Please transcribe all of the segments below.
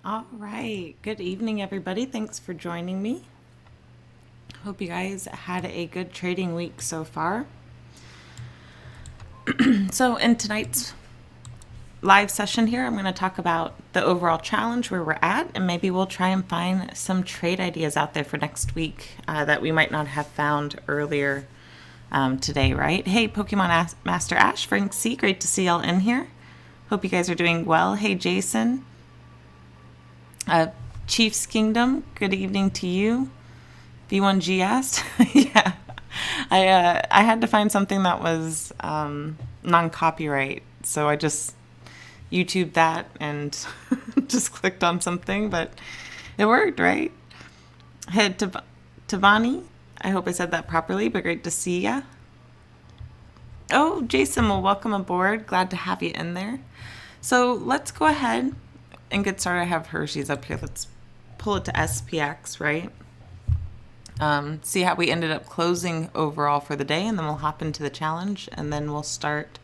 All right. Good evening, everybody. Thanks for joining me. Hope you guys had a good trading week so far. So, in tonight's live session here, I'm going to talk about the overall challenge, where we're at, and maybe we'll try and find some trade ideas out there for next week that we might not have found earlier today, right? Hey, Pokemon Master Ash, Frank C., great to see y'all in here. Hope you guys are doing well. Hey, Jason. Chiefs Kingdom, good evening to you. V1GS, yeah. I had to find something that was non-copyright, so I just YouTubed that and just clicked on something, but it worked, right? Head to Tavani, I hope I said that properly, but great to see ya. Oh, Jason, well, welcome aboard. Glad to have you in there. So let's go ahead and get started. I have Hershey's up here. Let's pull it to SPX, right? See how we ended up closing overall for the day, and then we'll hop into the challenge, and then we'll start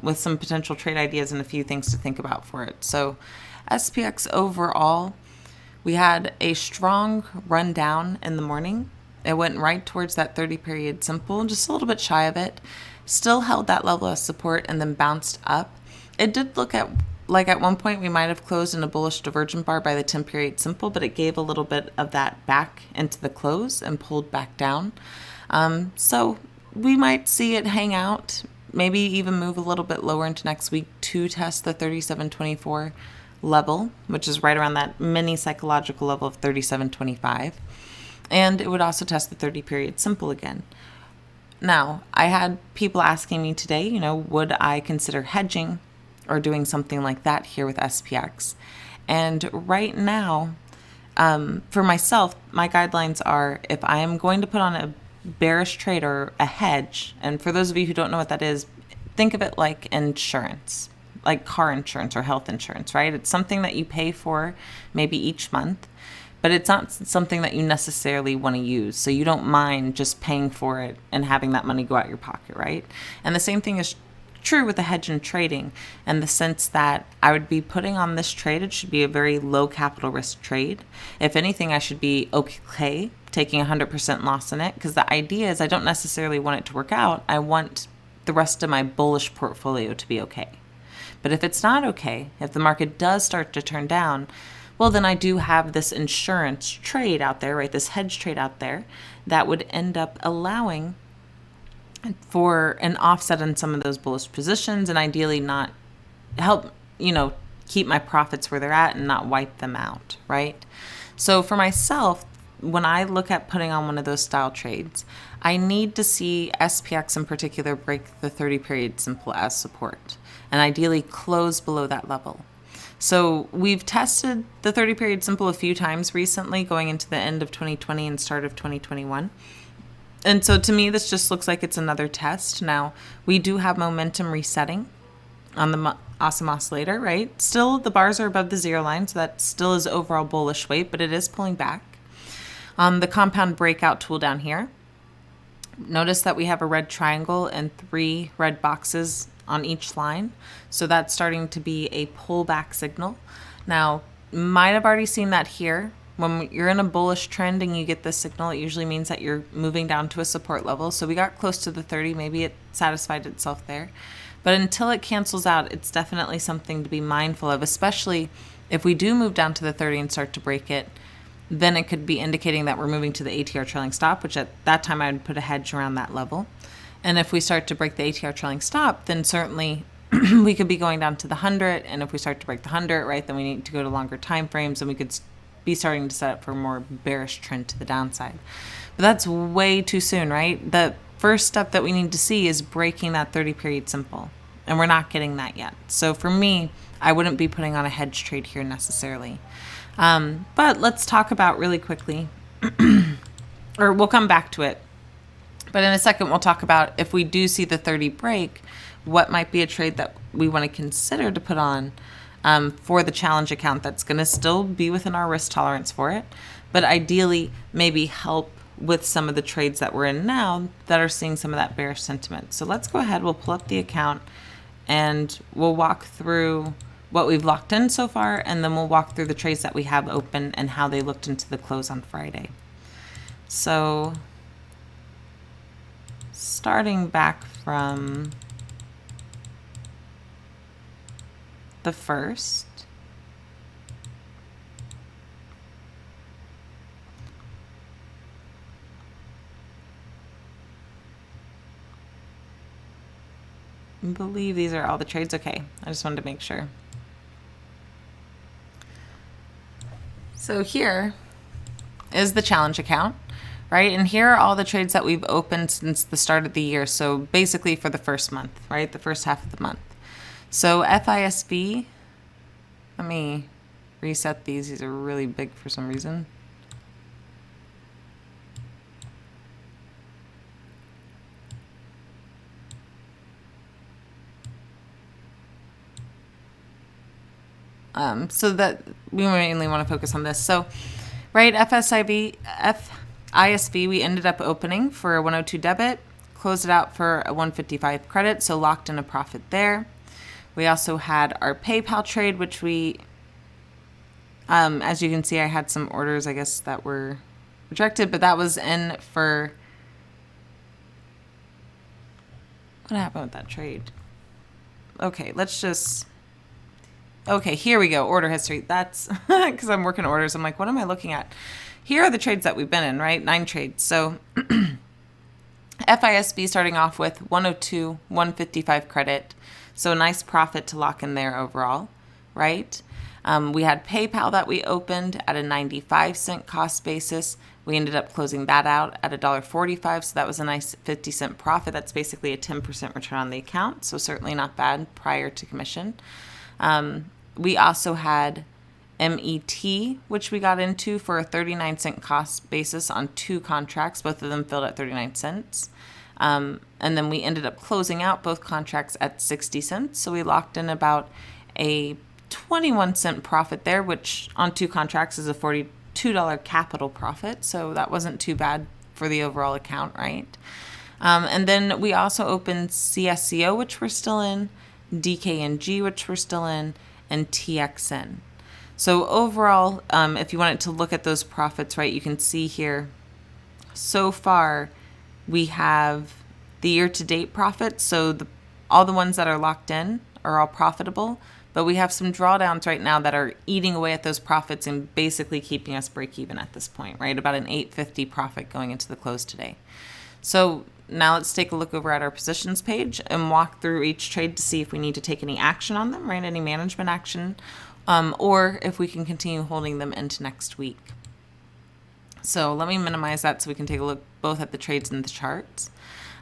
with some potential trade ideas and a few things to think about for it. So SPX overall, we had a strong run down in the morning. It went right towards that 30-period simple, just a little bit shy of it. Still held that level of support and then bounced up. It did look like at one point we might have closed in a bullish divergent bar by the 10-period simple, but it gave a little bit of that back into the close and pulled back down. So we might see it hang out, maybe even move a little bit lower into next week to test the 37.24 level, which is right around that mini psychological level of 37.25. And it would also test the 30-period simple again. Now, I had people asking me today, would I consider hedging or doing something like that here with SPX? And right now, for myself, my guidelines are, if I am going to put on a bearish trade or a hedge, and for those of you who don't know what that is, think of it like insurance, like car insurance or health insurance, right? It's something that you pay for maybe each month, but it's not something that you necessarily want to use. So you don't mind just paying for it and having that money go out your pocket, right? And the same thing is true with the hedge and trading, in the sense that I would be putting on this trade. It should be a very low capital risk trade. If anything, I should be okay taking 100% loss in it, because the idea is I don't necessarily want it to work out. I want the rest of my bullish portfolio to be okay. But if it's not okay, if the market does start to turn down, well, then I do have this insurance trade out there, right? This hedge trade out there that would end up allowing for an offset in some of those bullish positions, and ideally not help, keep my profits where they're at and not wipe them out, right? So for myself, when I look at putting on one of those style trades, I need to see SPX in particular break the 30-period simple as support, and ideally close below that level. So we've tested the 30-period simple a few times recently, going into the end of 2020 and start of 2021. And so to me, this just looks like it's another test. Now, we do have momentum resetting on the awesome oscillator, right? Still, the bars are above the zero line, so that still is overall bullish weight, but it is pulling back. On the compound breakout tool down here, notice that we have a red triangle and 3 red boxes on each line. So that's starting to be a pullback signal. Now, might have already seen that here. When you're in a bullish trend and you get this signal, it usually means that you're moving down to a support level. So we got close to the 30, maybe it satisfied itself there. But until it cancels out, it's definitely something to be mindful of, especially if we do move down to the 30 and start to break it. Then it could be indicating that we're moving to the ATR trailing stop, which at that time I would put a hedge around that level. And if we start to break the ATR trailing stop, then certainly we could be going down to the 100. And if we start to break the 100, right, then we need to go to longer time frames, and we could be starting to set up for a more bearish trend to the downside. But that's way too soon, right? The first step that we need to see is breaking that 30-period simple, and we're not getting that yet. So for me, I wouldn't be putting on a hedge trade here necessarily. But let's talk about really quickly, or we'll come back to it. But in a second, we'll talk about if we do see the 30 break, what might be a trade that we want to consider to put on for the challenge account that's going to still be within our risk tolerance for it, but ideally maybe help with some of the trades that we're in now that are seeing some of that bearish sentiment. So let's go ahead, we'll pull up the account, and we'll walk through what we've locked in so far, and then we'll walk through the trades that we have open and how they looked into the close on Friday. So starting back from the first, I believe these are all the trades. Okay, I just wanted to make sure. So here is the challenge account, right? And here are all the trades that we've opened since the start of the year. So basically for the first month, right? The first half of the month. So FISB, let me reset these. These are really big for some reason. So that we mainly want to focus on this. So, right, FISB, we ended up opening for a 102 debit, closed it out for a 155 credit, so locked in a profit there. We also had our PayPal trade, which we, as you can see, I had some orders, I guess, that were rejected, but that was in for, what happened with that trade? Okay, let's just... Okay, here we go. Order history. That's because I'm working orders. I'm like, what am I looking at? Here are the trades that we've been in, right? 9 trades. So FISB starting off with 102, 155 credit. So a nice profit to lock in there overall, right? We had PayPal that we opened at a 95-cent cost basis. We ended up closing that out at $1.45, so that was a nice 50-cent profit. That's basically a 10% return on the account, so certainly not bad prior to commission. We also had MET, which we got into for a 39-cent cost basis on 2 contracts, both of them filled at 39 cents. And then we ended up closing out both contracts at 60 cents. So we locked in about a 21-cent profit there, which on 2 contracts is a $42 capital profit. So that wasn't too bad for the overall account, right? And then we also opened CSCO, which we're still in, DKNG, which we're still in, and TXN. So overall, if you wanted to look at those profits, right, you can see here, so far we have the year-to-date profits. So all the ones that are locked in are all profitable, but we have some drawdowns right now that are eating away at those profits and basically keeping us break even at this point, right? About an $8.50 profit going into the close today. So now let's take a look over at our positions page and walk through each trade to see if we need to take any action on them, right? Any management action, or if we can continue holding them into next week. So let me minimize that so we can take a look both at the trades and the charts.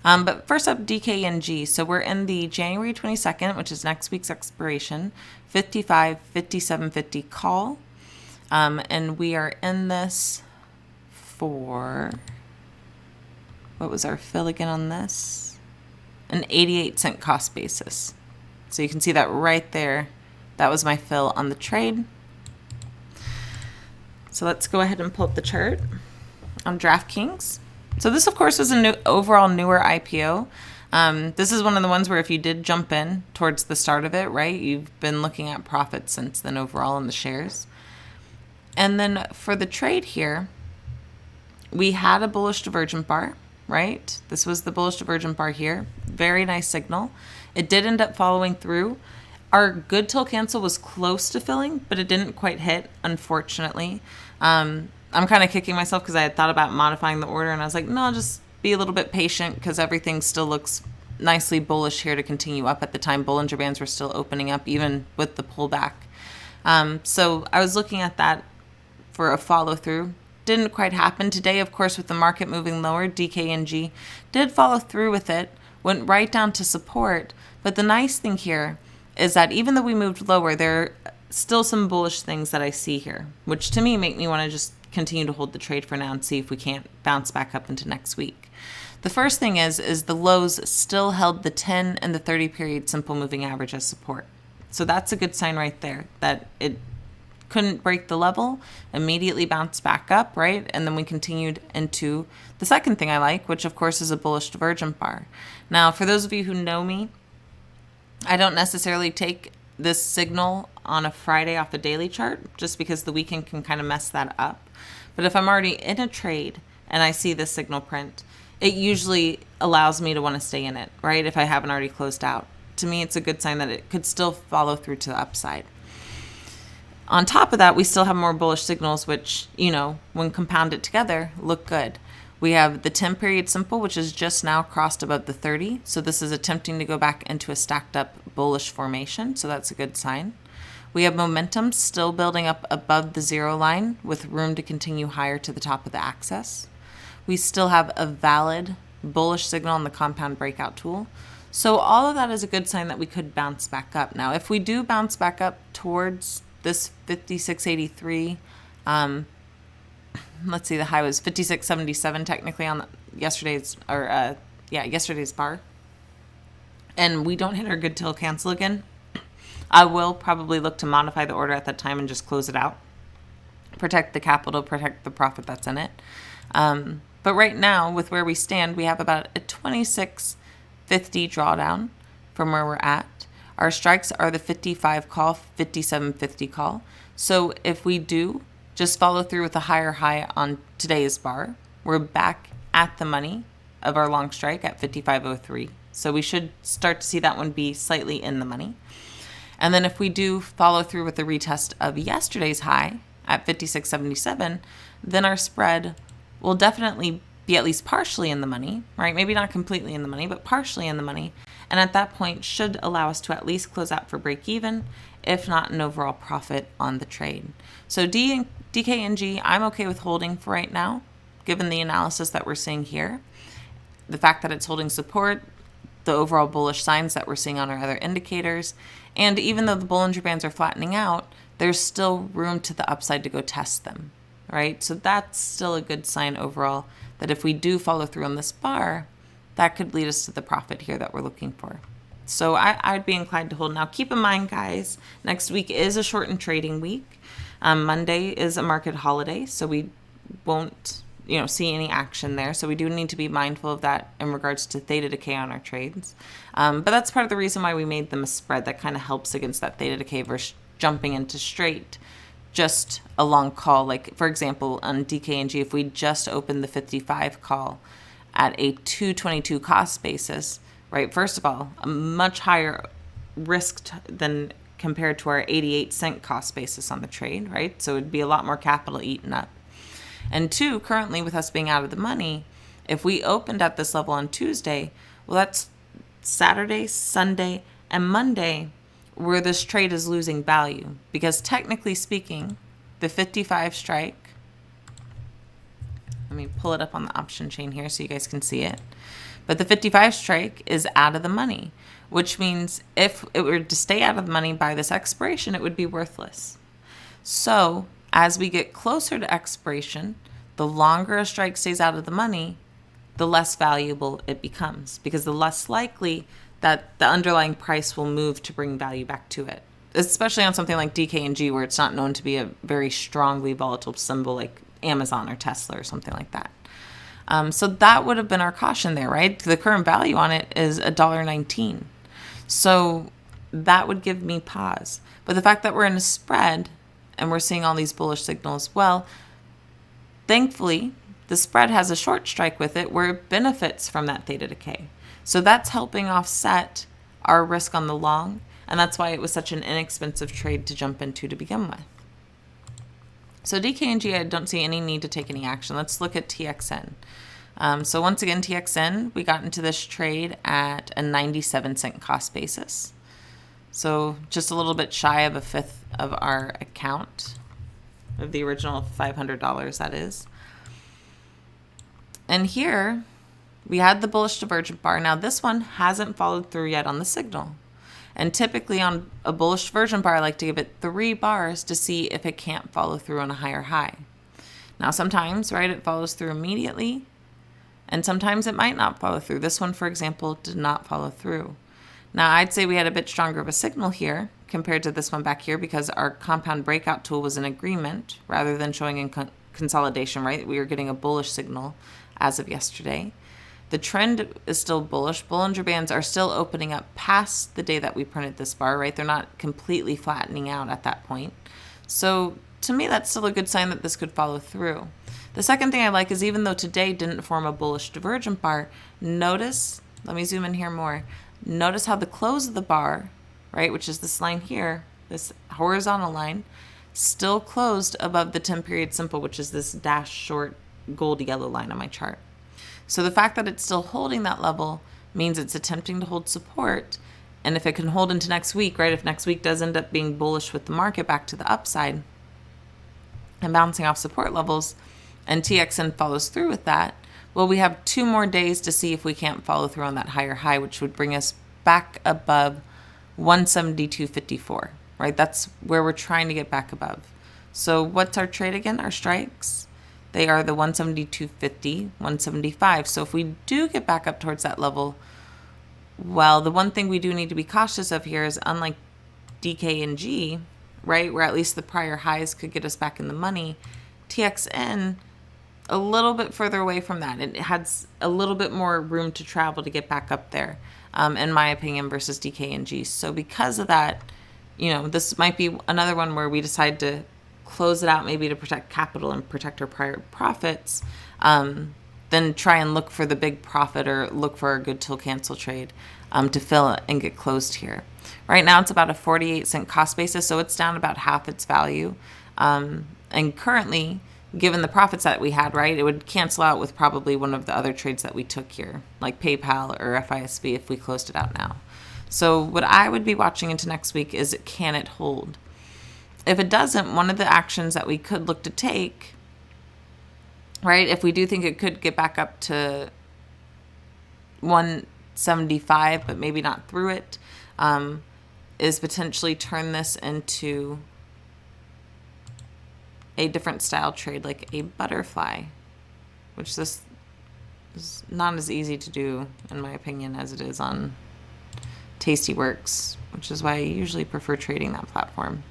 But first up, DKNG. So we're in the January 22nd, which is next week's expiration, 57.50 call. And we are in this for... What was our fill again on this? An 88-cent cost basis. So you can see that right there. That was my fill on the trade. So let's go ahead and pull up the chart on DraftKings. So this, of course, was a overall newer IPO. This is one of the ones where if you did jump in towards the start of it, right, you've been looking at profits since then overall in the shares. And then for the trade here, we had a bullish divergent bar. Right? This was the bullish divergent bar here. Very nice signal. It did end up following through. Our good till cancel was close to filling, but it didn't quite hit, unfortunately. I'm kind of kicking myself because I had thought about modifying the order, and I was like, no, just be a little bit patient because everything still looks nicely bullish here to continue up. At the time, Bollinger Bands were still opening up, even with the pullback. So I was looking at that for a follow through. Didn't quite happen today, of course, with the market moving lower. DKNG did follow through with it, went right down to support. But the nice thing here is that even though we moved lower, there are still some bullish things that I see here, which to me make me want to just continue to hold the trade for now and see if we can't bounce back up into next week. The first thing is the lows still held the 10 and the 30 period simple moving average as support. So that's a good sign right there that it couldn't break the level, immediately bounced back up, right? And then we continued into the second thing I like, which of course is a bullish divergent bar. Now, for those of you who know me, I don't necessarily take this signal on a Friday off a daily chart, just because the weekend can kind of mess that up. But if I'm already in a trade and I see this signal print, it usually allows me to want to stay in it, right? If I haven't already closed out. To me, it's a good sign that it could still follow through to the upside. On top of that, we still have more bullish signals, which, when compounded together, look good. We have the 10 period simple, which is just now crossed above the 30. So this is attempting to go back into a stacked up bullish formation. So that's a good sign. We have momentum still building up above the 0 line with room to continue higher to the top of the axis. We still have a valid bullish signal on the compound breakout tool. So all of that is a good sign that we could bounce back up. Now, if we do bounce back up towards this 56.83, let's see, the high was 56.77 technically on yesterday's bar, and we don't hit our good till cancel again, I will probably look to modify the order at that time and just close it out. Protect the capital, protect the profit that's in it. But right now, with where we stand, we have about a 26.50 drawdown from where we're at. Our strikes are the 55 call, 57.50 call. So if we do just follow through with a higher high on today's bar, we're back at the money of our long strike at 55.03. So we should start to see that one be slightly in the money. And then if we do follow through with the retest of yesterday's high at 56.77, then our spread will definitely be at least partially in the money, right? Maybe not completely in the money, but partially in the money. And at that point should allow us to at least close out for break even, if not an overall profit on the trade. So DKNG, I'm okay with holding for right now, given the analysis that we're seeing here. The fact that it's holding support, the overall bullish signs that we're seeing on our other indicators, and even though the Bollinger Bands are flattening out, there's still room to the upside to go test them, right? So that's still a good sign overall that if we do follow through on this bar, that could lead us to the profit here that we're looking for. So I'd be inclined to hold. Now, keep in mind, guys, next week is a shortened trading week. Monday is a market holiday, so we won't see any action there. So we do need to be mindful of that in regards to theta decay on our trades. But that's part of the reason why we made them a spread that kind of helps against that theta decay versus jumping into straight, just a long call. Like, for example, on DKNG, if we just opened the 55 call at a 222 cost basis, right? First of all, a much higher risk than compared to our 88-cent cost basis on the trade, right? So it'd be a lot more capital eaten up. And two, currently with us being out of the money, if we opened at this level on Tuesday, well, that's Saturday, Sunday, and Monday where this trade is losing value. Because technically speaking, the 55 strike, let me pull it up on the option chain here so you guys can see it. But the 55 strike is out of the money, which means if it were to stay out of the money by this expiration, it would be worthless. So as we get closer to expiration, the longer a strike stays out of the money, the less valuable it becomes, because the less likely that the underlying price will move to bring value back to it, especially on something like DKNG where it's not known to be a very strongly volatile symbol like Amazon or Tesla or something like that. So that would have been our caution there, right? The current value on it is $1.19. So that would give me pause. But the fact that we're in a spread and we're seeing all these bullish signals, well, thankfully, the spread has a short strike with it where it benefits from that theta decay. So that's helping offset our risk on the long, and that's why it was such an inexpensive trade to jump into to begin with. So DKNG, I don't see any need to take any action. Let's look at TXN. So once again, TXN, we got into this trade at a 97-cent cost basis. So just a little bit shy of a fifth of our account, of the original $500, that is. And here, we had the bullish divergent bar. Now, this one hasn't followed through yet on the signal. And typically on a bullish divergent bar, I like to give it 3 bars to see if it can't follow through on a higher high. Now, sometimes, right, it follows through immediately, and sometimes it might not follow through. This one, for example, did not follow through. Now, I'd say we had a bit stronger of a signal here compared to this one back here because our compound breakout tool was in agreement rather than showing in consolidation, right? We were getting a bullish signal as of yesterday. The trend is still bullish. Bollinger Bands are still opening up past the day that we printed this bar, right? They're not completely flattening out at that point. So to me, that's still a good sign that this could follow through. The second thing I like is even though today didn't form a bullish divergent bar, notice, let me zoom in here more, notice how the close of the bar, right, which is this line here, this horizontal line, still closed above the 10-period simple, which is this dash short gold yellow line on my chart. So the fact that it's still holding that level means it's attempting to hold support. And if it can hold into next week, right, if next week does end up being bullish with the market back to the upside and bouncing off support levels, and TXN follows through with that, well, we have 2 more days to see if we can't follow through on that higher high, which would bring us back above 172.54, right? That's where we're trying to get back above. So what's our trade again? Our strikes? They are the 172.50, 175. So if we do get back up towards that level, well, the one thing we do need to be cautious of here is, unlike DK and G, right, where at least the prior highs could get us back in the money, TXN, a little bit further away from that. It has a little bit more room to travel to get back up there, in my opinion, versus DK and G. So because of that, this might be another one where we decide to close it out, maybe to protect capital and protect our prior profits, then try and look for the big profit or look for a good till cancel trade to fill it and get closed here. Right now it's about a 48-cent cost basis, so it's down about half its value. And currently, given the profits that we had, right, it would cancel out with probably one of the other trades that we took here, like PayPal or FISB if we closed it out now. So what I would be watching into next week is, can it hold? If it doesn't, one of the actions that we could look to take, right, if we do think it could get back up to 175, but maybe not through it, is potentially turn this into a different style trade, like a butterfly, which this is not as easy to do, in my opinion, as it is on Tastyworks, which is why I usually prefer trading that platform.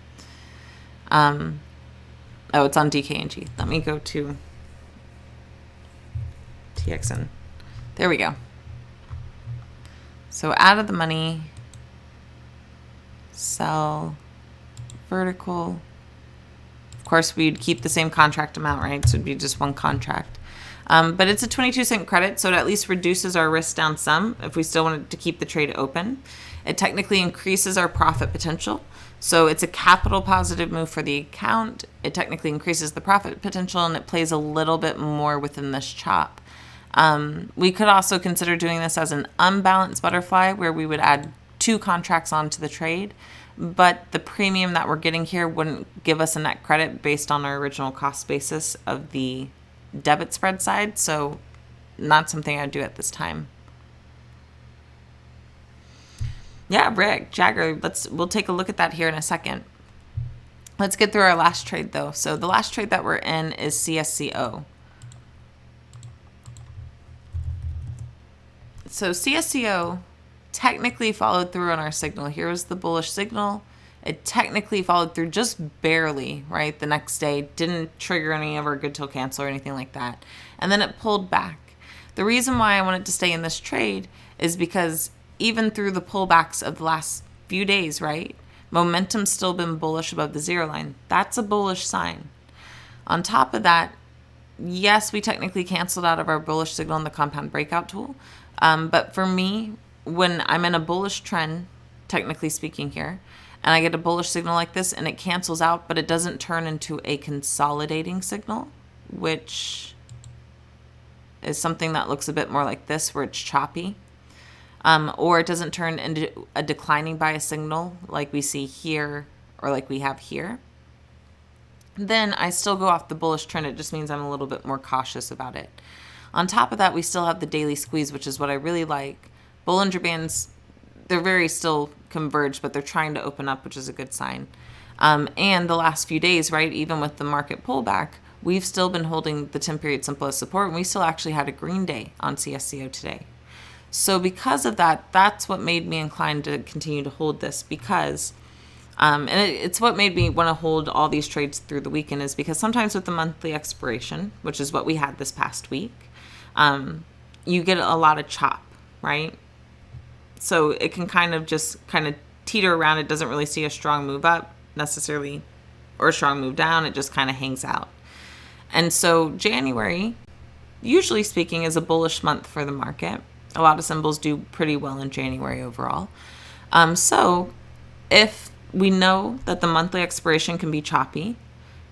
It's on DKNG. Let me go to TXN. There we go. So out of the money, sell, vertical. Of course, we'd keep the same contract amount, right? So it'd be just one contract. But it's a 22-cent credit, so it at least reduces our risk down some if we still wanted to keep the trade open. It technically increases our profit potential. So it's a capital positive move for the account. It technically increases the profit potential, and it plays a little bit more within this chop. We could also consider doing this as an unbalanced butterfly, where we would add 2 contracts onto the trade, but the premium that we're getting here wouldn't give us a net credit based on our original cost basis of the debit spread side, so not something I'd do at this time. Yeah, Rick, Jagger, we'll take a look at that here in a second. Let's get through our last trade, though. So the last trade that we're in is CSCO. So CSCO technically followed through on our signal. Here was the bullish signal. It technically followed through just barely, right? The next day, didn't trigger any of our good till cancel or anything like that. And then it pulled back. The reason why I wanted to stay in this trade is because even through the pullbacks of the last few days, right? Momentum's still been bullish above the 0 line. That's a bullish sign. On top of that, yes, we technically canceled out of our bullish signal in the compound breakout tool. But for me, when I'm in a bullish trend, technically speaking here, and I get a bullish signal like this and it cancels out, but it doesn't turn into a consolidating signal, which is something that looks a bit more like this, where it's choppy, or it doesn't turn into a declining bias signal like we see here or like we have here, then I still go off the bullish trend. It just means I'm a little bit more cautious about it. On top of that, we still have the daily squeeze, which is what I really like. Bollinger Bands, they're very still converged, but they're trying to open up, which is a good sign. And the last few days, right, even with the market pullback, we've still been holding the 10-period simple as support, and we still actually had a green day on CSCO today. So because of that, that's what made me inclined to continue to hold this, because, and it's what made me want to hold all these trades through the weekend, is because sometimes with the monthly expiration, which is what we had this past week, you get a lot of chop, right? So it can kind of teeter around. It doesn't really see a strong move up necessarily or a strong move down. It just kind of hangs out. And so January, usually speaking, is a bullish month for the market. A lot of symbols do pretty well in January overall. So if we know that the monthly expiration can be choppy,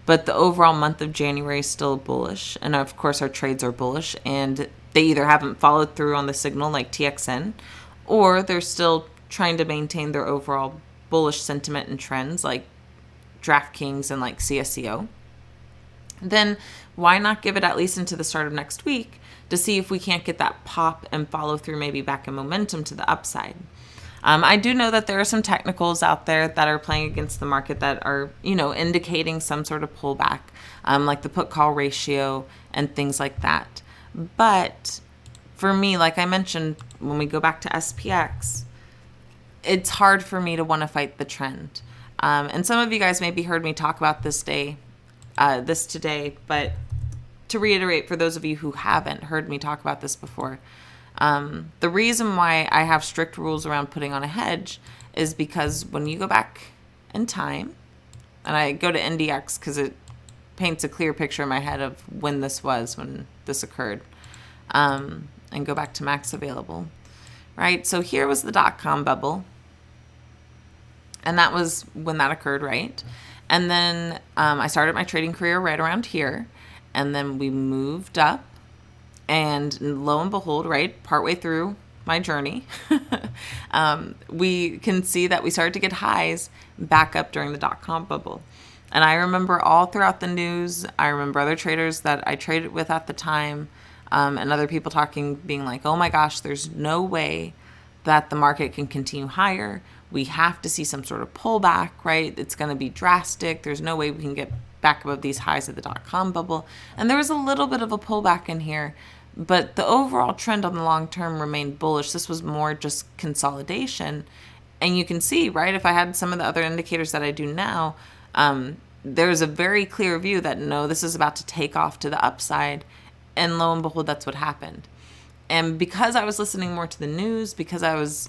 but the overall month of January is still bullish, and of course our trades are bullish, and they either haven't followed through on the signal like TXN, or they're still trying to maintain their overall bullish sentiment and trends like DraftKings and like CSCO, then why not give it at least into the start of next week to see if we can't get that pop and follow through maybe back in momentum to the upside. I do know that there are some technicals out there that are playing against the market that are, indicating some sort of pullback, like the put-call ratio and things like that. But for me, like I mentioned, when we go back to SPX, it's hard for me to want to fight the trend. And some of you guys maybe heard me talk about this today, but to reiterate for those of you who haven't heard me talk about this before, the reason why I have strict rules around putting on a hedge is because when you go back in time, and I go to NDX because it paints a clear picture in my head of when this occurred, and go back to max available, right? So here was the dot-com bubble, and that was when that occurred, right? And then I started my trading career right around here, and then we moved up. And lo and behold, right, partway through my journey, we can see that we started to get highs back up during the dot-com bubble. And I remember all throughout the news, I remember other traders that I traded with at the time, and other people being like, oh my gosh, there's no way that the market can continue higher. We have to see some sort of pullback, right? It's going to be drastic. There's no way we can get back above these highs of the dot-com bubble. And there was a little bit of a pullback in here, but the overall trend on the long term remained bullish. This was more just consolidation. And you can see, right, if I had some of the other indicators that I do now, there's a very clear view that no, this is about to take off to the upside. And lo and behold, that's what happened. And because I was listening more to the news, because I was,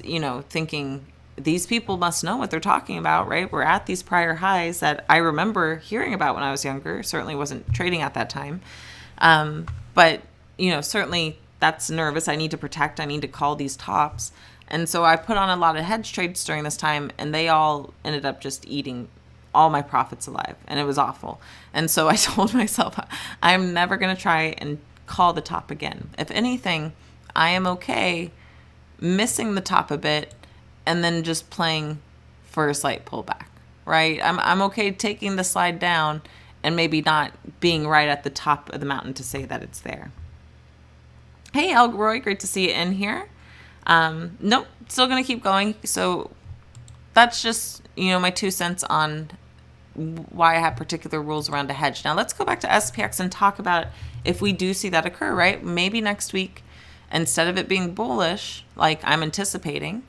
thinking these people must know what they're talking about, right? We're at these prior highs that I remember hearing about when I was younger. Certainly wasn't trading at that time. But certainly that's nervous. I need to protect. I need to call these tops. And so I put on a lot of hedge trades during this time, and they all ended up just eating all my profits alive. And it was awful. And so I told myself, I'm never going to try and call the top again. If anything, I am okay missing the top a bit and then just playing for a slight pullback, right? I'm okay taking the slide down and maybe not being right at the top of the mountain to say that it's there. Hey, Elroy, great to see you in here. Nope, still going to keep going. So that's just, my 2 cents on why I have particular rules around a hedge. Now let's go back to SPX and talk about if we do see that occur, right? Maybe next week, instead of it being bullish, like I'm anticipating,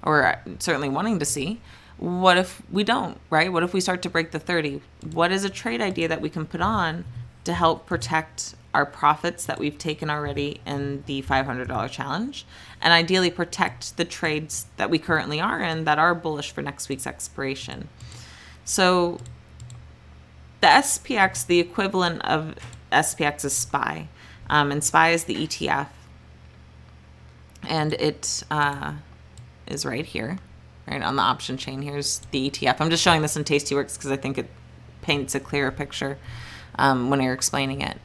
or certainly wanting to see, what if we don't, right? What if we start to break the 30? What is a trade idea that we can put on to help protect our profits that we've taken already in the $500 challenge, and ideally protect the trades that we currently are in that are bullish for next week's expiration? So the SPX, the equivalent of SPX is SPY, and SPY is the ETF, and it is right here, right on the option chain. Here's the ETF. I'm just showing this in Tastyworks because I think it paints a clearer picture when you're explaining it.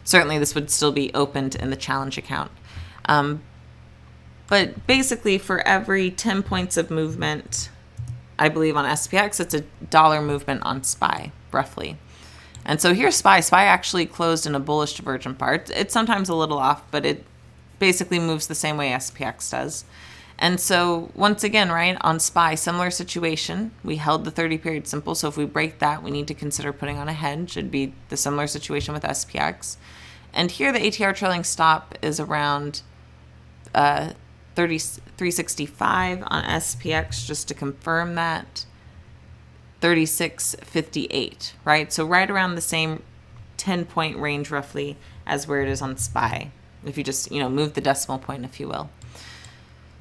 Certainly this would still be opened in the challenge account. But basically for every 10 points of movement, I believe on SPX, it's $1 movement on SPY, roughly. And so here's SPY. SPY actually closed in a bullish divergent bar. It's sometimes a little off, but it basically moves the same way SPX does. And so once again, right, on SPY, similar situation. We held the 30-period simple, so if we break that, we need to consider putting on a hedge. It'd be the similar situation with SPX. And here the ATR trailing stop is around 365 on SPX, just to confirm that. 36.58, right? So right around the same 10-point range roughly as where it is on SPY. if you just, move the decimal point, if you will.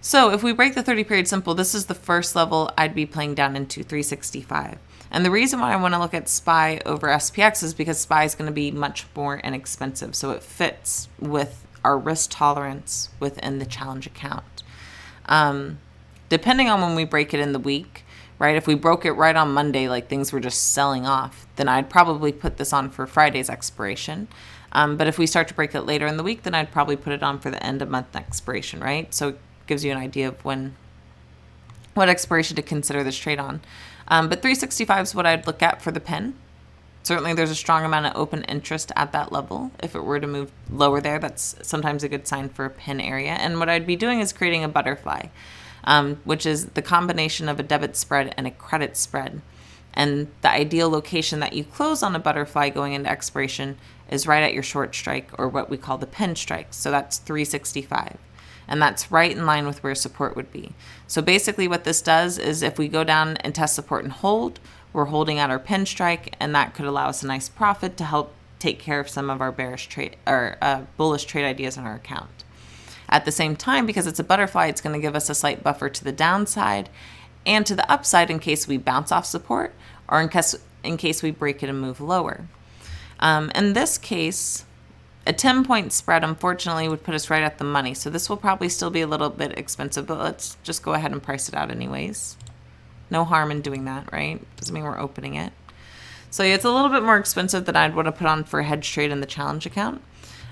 So if we break the 30 period simple, this is the first level I'd be playing down into 365. And the reason why I want to look at SPY over SPX is because SPY is going to be much more inexpensive. So it fits with our risk tolerance within the challenge account. Depending on when we break it in the week, right? If we broke it right on Monday, like things were just selling off, then I'd probably put this on for Friday's expiration. But if we start to break it later in the week, then I'd probably put it on for the end of month expiration, right? So it gives you an idea of what expiration to consider this trade on. But 365 is what I'd look at for the pin. Certainly there's a strong amount of open interest at that level. If it were to move lower there, that's sometimes a good sign for a pin area. And what I'd be doing is creating a butterfly, which is the combination of a debit spread and a credit spread. And the ideal location that you close on a butterfly going into expiration is right at your short strike, or what we call the pin strike. So that's 365. And that's right in line with where support would be. So basically what this does is if we go down and test support and hold, we're holding at our pin strike, and that could allow us a nice profit to help take care of some of our bearish trade or bullish trade ideas in our account. At the same time, because it's a butterfly, it's going to give us a slight buffer to the downside and to the upside in case we bounce off support, or in case we break it and move lower. In this case, a 10-point spread, unfortunately, would put us right at the money. So this will probably still be a little bit expensive, but let's just go ahead and price it out anyways. No harm in doing that, right? Doesn't mean we're opening it. So yeah, it's a little bit more expensive than I'd want to put on for a hedge trade in the challenge account.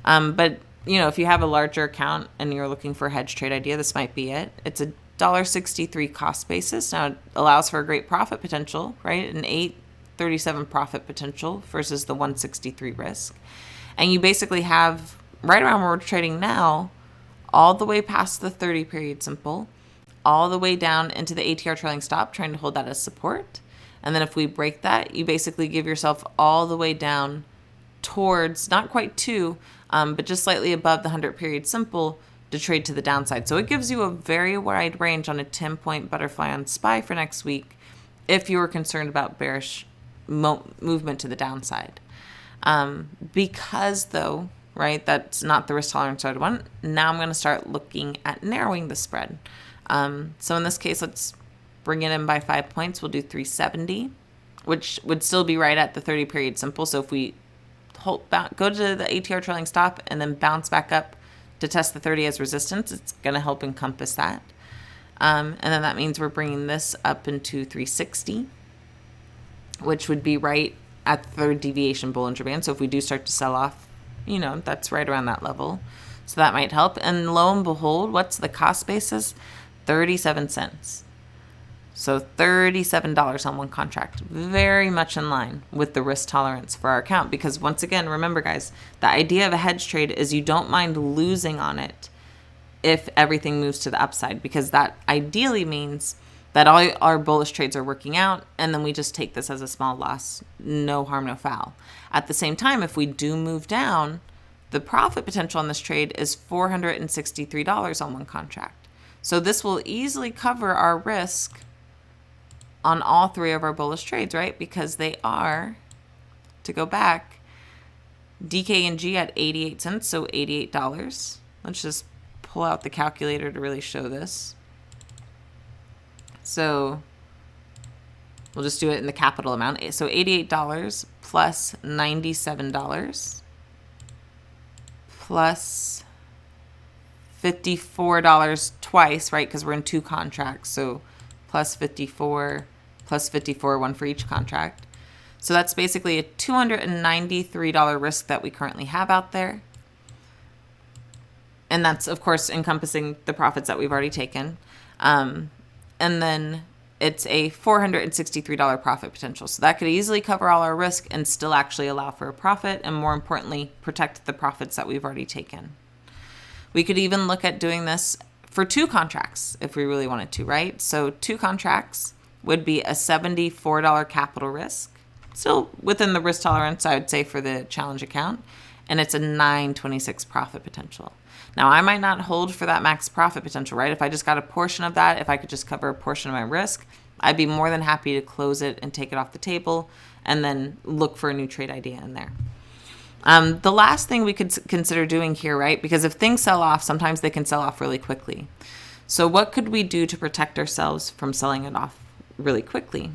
But, if you have a larger account and you're looking for a hedge trade idea, this might be it. It's a $1.63 cost basis. Now, it allows for a great profit potential, right? An $8.37 profit potential versus the $1.63 risk. And you basically have, right around where we're trading now, all the way past the 30 period simple, all the way down into the ATR trailing stop, trying to hold that as support. And then if we break that, you basically give yourself all the way down towards, not quite to, but just slightly above the 100 period simple to trade to the downside. So it gives you a very wide range on a 10-point butterfly on SPY for next week if you were concerned about bearish movement to the downside. Because though, right, that's not the risk tolerance I'd want. Now I'm going to start looking at narrowing the spread. So in this case, let's bring it in by 5 points. We'll do 370, which would still be right at the 30 period simple. So if we go to the ATR trailing stop and then bounce back up to test the 30 as resistance, it's going to help encompass that. And then that means we're bringing this up into 360, which would be right at the third deviation Bollinger Band. So if we do start to sell off, that's right around that level. So that might help. And lo and behold, what's the cost basis? 37 cents. So $37 on one contract. Very much in line with the risk tolerance for our account. Because once again, remember guys, the idea of a hedge trade is you don't mind losing on it if everything moves to the upside. Because that ideally means that all our bullish trades are working out, and then we just take this as a small loss. No harm, no foul. At the same time, if we do move down, the profit potential on this trade is $463 on one contract. So this will easily cover our risk on all three of our bullish trades, right? Because they are, to go back, DK and G at 88 cents, so $88. Let's just pull out the calculator to really show this. So we'll just do it in the capital amount. So $88 plus $97 plus $54 twice, right? Because we're in two contracts. So plus 54, one for each contract. So that's basically a $293 risk that we currently have out there. And that's, of course, encompassing the profits that we've already taken. And then it's a $463 profit potential. So that could easily cover all our risk and still actually allow for a profit, and more importantly, protect the profits that we've already taken. We could even look at doing this for two contracts if we really wanted to, right? So two contracts would be a $74 capital risk, still within the risk tolerance, I would say, for the challenge account, and it's a $926 profit potential. Now, I might not hold for that max profit potential, right? If I just got a portion of that, if I could just cover a portion of my risk, I'd be more than happy to close it and take it off the table and then look for a new trade idea in there. The last thing we could consider doing here, right? Because if things sell off, sometimes they can sell off really quickly. So what could we do to protect ourselves from selling it off really quickly?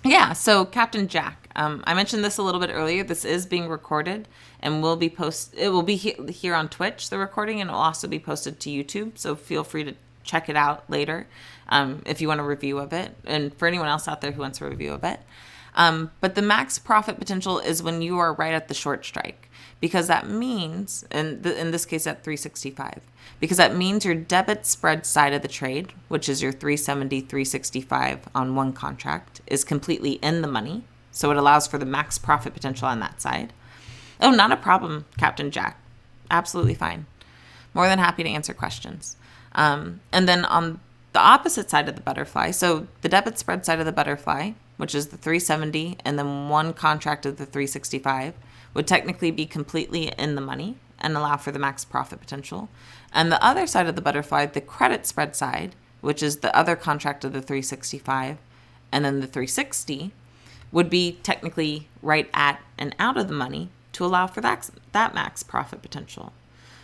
Yeah, so Captain Jack. I mentioned this a little bit earlier. This is being recorded and will be it will be here on Twitch, the recording, and it will also be posted to YouTube. So feel free to check it out later if you want a review of it. And for anyone else out there who wants a review of it. But the max profit potential is when you are right at the short strike, because that means, in this case at 365, because that means your debit spread side of the trade, which is your 370, 365 on one contract, is completely in the money. So it allows for the max profit potential on that side. Oh, not a problem, Captain Jack. Absolutely fine. More than happy to answer questions. And then on the opposite side of the butterfly, so the debit spread side of the butterfly, which is the 370 and then one contract of the 365, would technically be completely in the money and allow for the max profit potential. And the other side of the butterfly, the credit spread side, which is the other contract of the 365 and then the 360, would be technically right at and out of the money to allow for that max profit potential.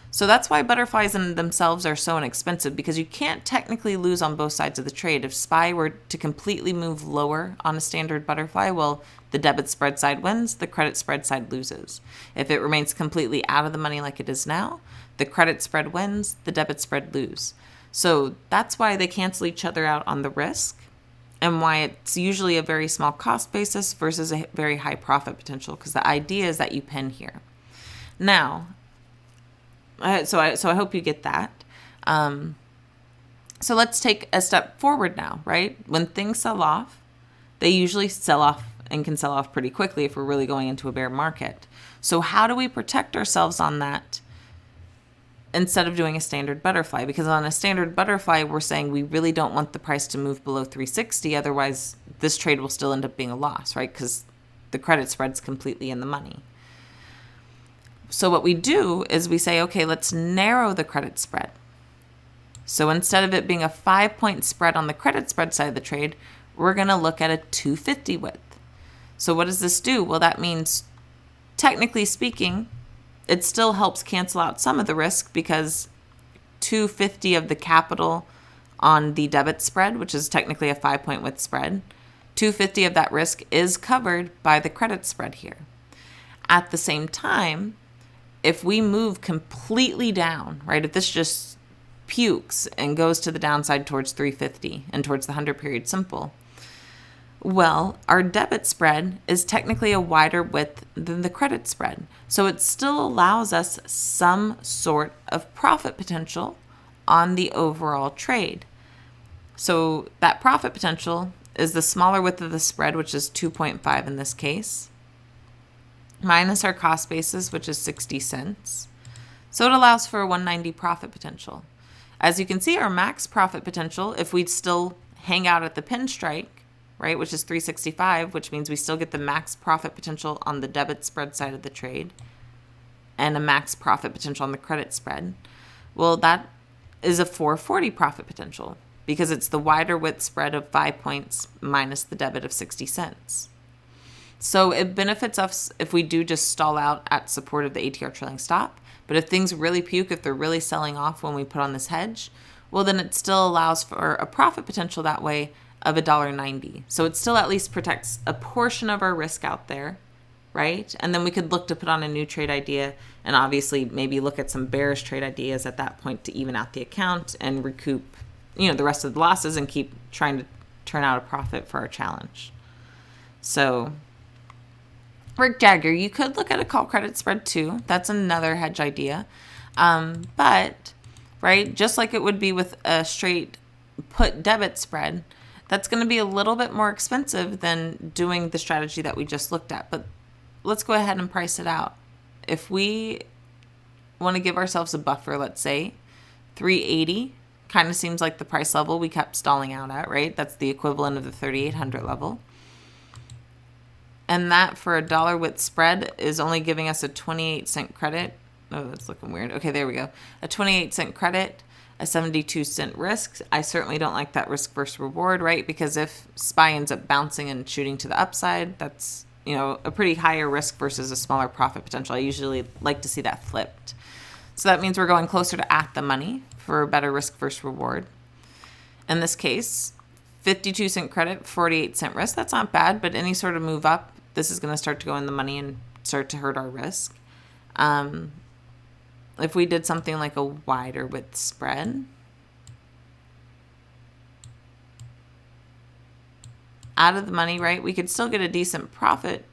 So that's why butterflies in themselves are so inexpensive, because you can't technically lose on both sides of the trade. If SPY were to completely move lower on a standard butterfly, well, the debit spread side wins, the credit spread side loses. If it remains completely out of the money like it is now, the credit spread wins, the debit spread lose. So that's why they cancel each other out on the risk, and why it's usually a very small cost basis versus a very high profit potential, because the idea is that you pin here. Now, so I hope you get that. So let's take a step forward now, right? When things sell off, they usually sell off and can sell off pretty quickly if we're really going into a bear market. So how do we protect ourselves on that instead of doing a standard butterfly? Because on a standard butterfly, we're saying we really don't want the price to move below 360. Otherwise, this trade will still end up being a loss, right? Because the credit spread's completely in the money. So what we do is we say, okay, let's narrow the credit spread. So instead of it being a 5-point spread on the credit spread side of the trade, we're going to look at a 250 width. So what does this do? Well, that means, technically speaking, it still helps cancel out some of the risk, because 250 of the capital on the debit spread, which is technically a 5-point width spread, 250 of that risk is covered by the credit spread here. At the same time, if we move completely down, right, if this just pukes and goes to the downside towards 350 and towards the 100-period simple, well, our debit spread is technically a wider width than the credit spread. So it still allows us some sort of profit potential on the overall trade. So that profit potential is the smaller width of the spread, which is 2.5 in this case, minus our cost basis, which is 60 cents. So it allows for a 190 profit potential. As you can see, our max profit potential, if we'd still hang out at the pin strike, right, which is 365, which means we still get the max profit potential on the debit spread side of the trade and a max profit potential on the credit spread. Well, that is a 440 profit potential, because it's the wider width spread of 5 points minus the debit of 60 cents. So it benefits us if we do just stall out at support of the ATR trailing stop. But if things really puke, if they're really selling off when we put on this hedge, well, then it still allows for a profit potential that way of $1.90. So it still at least protects a portion of our risk out there, right? And then we could look to put on a new trade idea, and obviously maybe look at some bearish trade ideas at that point to even out the account and recoup, the rest of the losses and keep trying to turn out a profit for our challenge. So Rick Jagger, you could look at a call credit spread too. That's another hedge idea. But, right, just like it would be with a straight put debit spread, that's going to be a little bit more expensive than doing the strategy that we just looked at. But let's go ahead and price it out. If we want to give ourselves a buffer, let's say 380 kind of seems like the price level we kept stalling out at, right? That's the equivalent of the 3,800 level. And that for a dollar width spread is only giving us a 28-cent credit. Oh, that's looking weird. Okay, there we go. A 28-cent credit, a 72-cent risk. I certainly don't like that risk versus reward, right? Because if SPY ends up bouncing and shooting to the upside, that's a pretty higher risk versus a smaller profit potential. I usually like to see that flipped. So that means we're going closer to at the money for a better risk versus reward. In this case, 52-cent credit, 48-cent risk. That's not bad, but any sort of move up, this is going to start to go in the money and start to hurt our risk. If we did something like a wider width spread, out of the money, right, we could still get a decent profit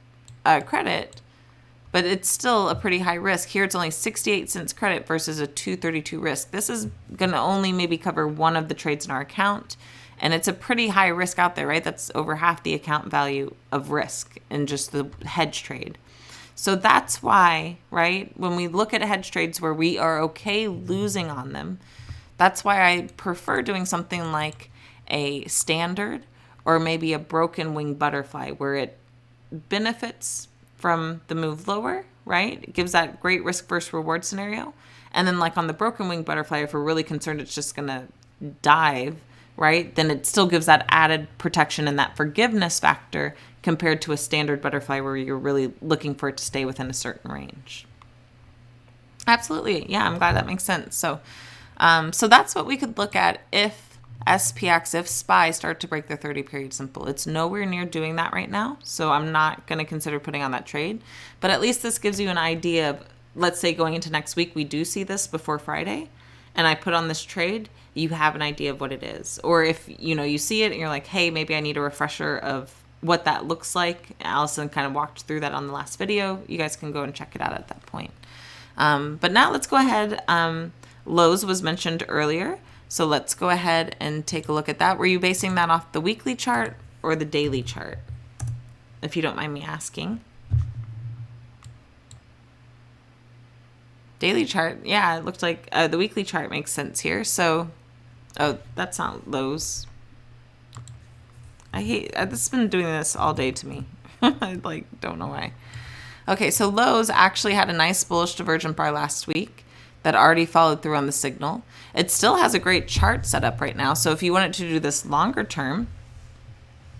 credit, but it's still a pretty high risk. Here it's only 68 cents credit versus a 232 risk. This is going to only maybe cover one of the trades in our account, and it's a pretty high risk out there, right? That's over half the account value of risk in just the hedge trade. So that's why, right, when we look at hedge trades where we are okay losing on them, that's why I prefer doing something like a standard or maybe a broken wing butterfly, where it benefits from the move lower, right? It gives that great risk versus reward scenario. And then like on the broken wing butterfly, if we're really concerned it's just going to dive, right, then it still gives that added protection and that forgiveness factor compared to a standard butterfly where you're really looking for it to stay within a certain range. Absolutely. Yeah, I'm glad that makes sense. So that's what we could look at if SPX, if SPY start to break the 30-period simple. It's nowhere near doing that right now, so I'm not going to consider putting on that trade. But at least this gives you an idea of, let's say going into next week, we do see this before Friday, and I put on this trade, you have an idea of what it is. Or if, you see it and you're like, hey, maybe I need a refresher of what that looks like. Allison kind of walked through that on the last video. You guys can go and check it out at that point. But now let's go ahead. Lowe's was mentioned earlier. So let's go ahead and take a look at that. Were you basing that off the weekly chart or the daily chart? If you don't mind me asking. Daily chart, yeah, it looked like the weekly chart makes sense here. So, oh, that's not Lowe's. I hate, this has been doing this all day to me. I don't know why. Okay, so Lowe's actually had a nice bullish divergent bar last week that already followed through on the signal. It still has a great chart set up right now. So if you wanted to do this longer term,